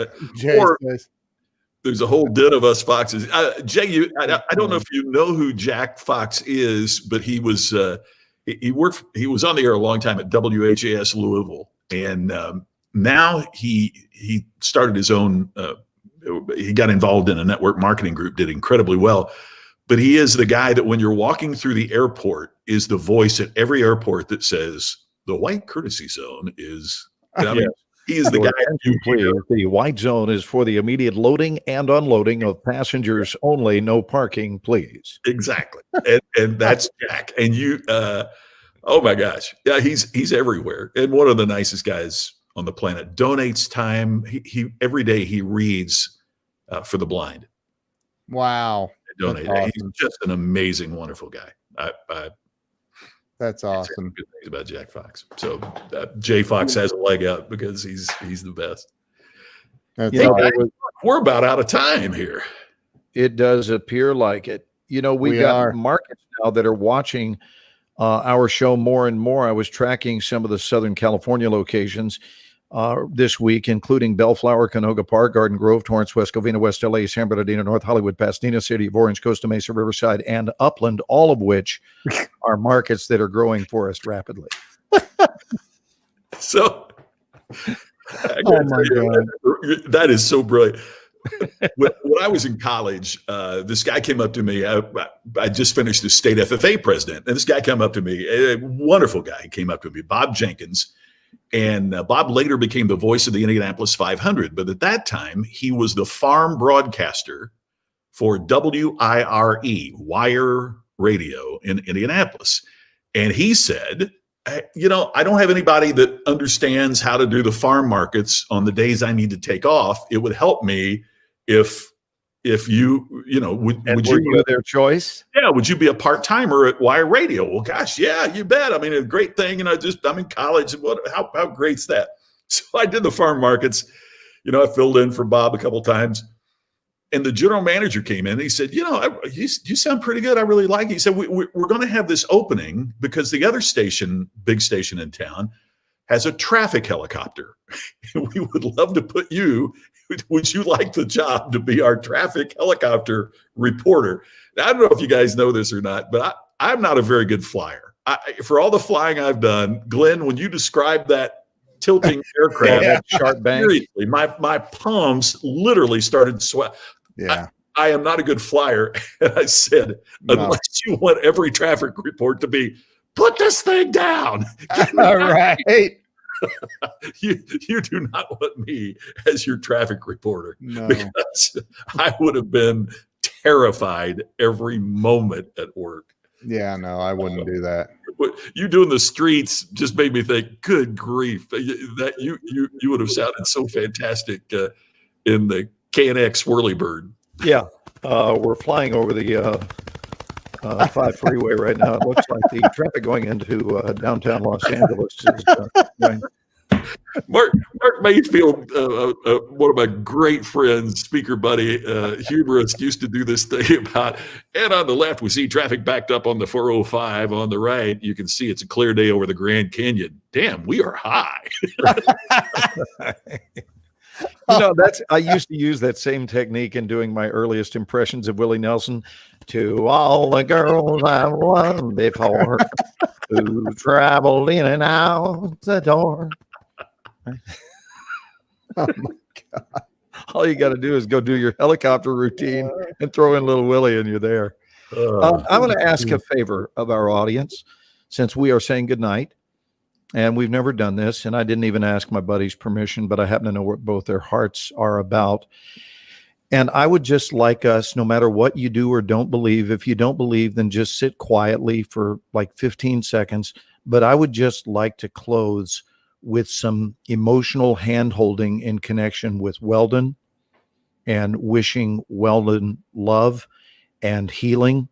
S2: There's a whole den of us Foxes. Jay, I don't know if you know who Jack Fox is, but he was he was on the air a long time at WHAS Louisville, and now he started his own. He got involved in a network marketing group, did incredibly well. But he is the guy that when you're walking through the airport is the voice at every airport that says the white courtesy zone is. He's the guy.
S1: Please, the white zone is for the immediate loading and unloading of passengers only. No parking, please.
S2: Exactly, and that's Jack. And you, oh my gosh, yeah, he's everywhere, and one of the nicest guys on the planet. Donates time. He every day he reads for the blind.
S3: Wow,
S2: donate. Awesome. He's just an amazing, wonderful guy.
S3: That's awesome.
S2: Good things about Jack Fox. So Jay Fox has a leg out because he's the best. We're about out of time here.
S1: It does appear like it. We got markets now that are watching our show more and more. I was tracking some of the Southern California locations this week, including Bellflower, Canoga Park, Garden Grove, Torrance, West Covina, West LA, San Bernardino, North Hollywood, Pasadena, City of Orange, Costa Mesa, Riverside, and Upland, all of which are markets that are growing for us rapidly.
S2: So I
S3: Oh
S2: gotta
S3: my
S2: tell you, that is so brilliant. When I was in college, this guy came up to me. I just finished as state FFA president, and this guy came up to me, a wonderful guy. He came up to me, Bob Jenkins, and Bob later became the voice of the Indianapolis 500. But at that time, he was the farm broadcaster for WIRE, Wire Radio in Indianapolis. And he said, I don't have anybody that understands how to do the farm markets on the days I need to take off. It would help me if you would you
S1: their choice?
S2: Yeah, would you be a part-timer at Wire Radio? Well, gosh, yeah, you bet. I mean, a great thing. I'm in college. How great's that? So I did the farm markets. I filled in for Bob a couple of times. And the general manager came in and he said, you sound pretty good. I really like it. He said, we're going to have this opening because the other big station in town, has a traffic helicopter. We would love to put you. Would you like the job to be our traffic helicopter reporter? Now, I don't know if you guys know this or not, but I'm not a very good flyer. For all the flying I've done, Glenn, when you described that tilting aircraft,
S1: sharp bank.
S2: seriously, my palms literally started sweat.
S3: Yeah.
S2: I am not a good flyer. And I said, unless you want every traffic report to be, put this thing down.
S3: All right.
S2: You do not want me as your traffic reporter,
S3: No.
S2: because I would have been terrified every moment at work.
S3: Yeah, no, I wouldn't do that.
S2: What you do in the streets just made me think, good grief, that you would have sounded so fantastic in the KNX Whirlybird.
S1: Yeah, we're flying over the 5 freeway right now. It looks like the traffic going into downtown Los Angeles is going.
S2: Mark Mayfield, one of my great friends, speaker buddy, humorist, used to do this thing about, and on the left, we see traffic backed up on the 405. On the right, you can see it's a clear day over the Grand Canyon. Damn, we are high.
S1: I used to use that same technique in doing my earliest impressions of Willie Nelson. To all the girls I've loved before, who traveled in and out the door.
S3: Oh my God.
S1: All you got to do is go do your helicopter routine and throw in little Willie and you're there. I'm going to ask a favor of our audience, since we are saying goodnight, and we've never done this, and I didn't even ask my buddies' permission, but I happen to know what both their hearts are about. And I would just like us, no matter what you do or don't believe, if you don't believe, then just sit quietly for like 15 seconds. But I would just like to close with some emotional hand-holding in connection with Weldon, and wishing Weldon love and healing,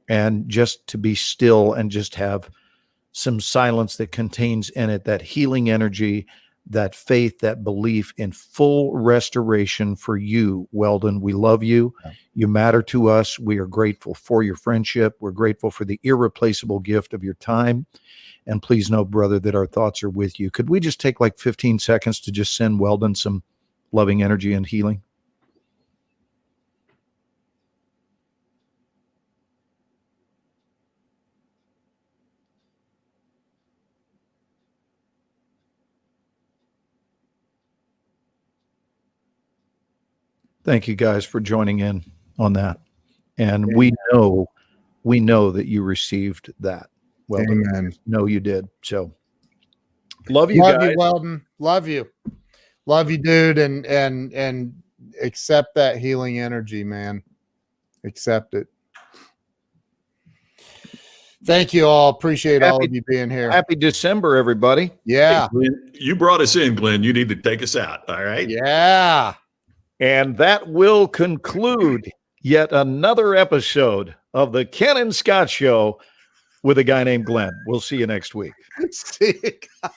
S1: and just to be still and just have some silence that contains in it that healing energy, that faith, that belief in full restoration for you, Weldon. We love you. You matter to us. We are grateful for your friendship. We're grateful for the irreplaceable gift of your time. And please know, brother, that our thoughts are with you. Could we just take like 15 seconds to just send Weldon some loving energy and healing? Thank you guys for joining in on that. And we know that you received that. Well,
S3: Amen.
S1: No, you did. So love you
S3: Love
S1: guys.
S3: you, Weldon. Love you, dude. And accept that healing energy, man. Accept it. Thank you all. Appreciate all of you being here.
S1: Happy December, everybody.
S3: Yeah.
S2: Hey, Glenn, you brought us in, Glenn. You need to take us out. All right.
S3: Yeah.
S1: And that will conclude yet another episode of the Ken and Scott Show with a guy named Glenn. We'll see you next week.
S3: See you guys.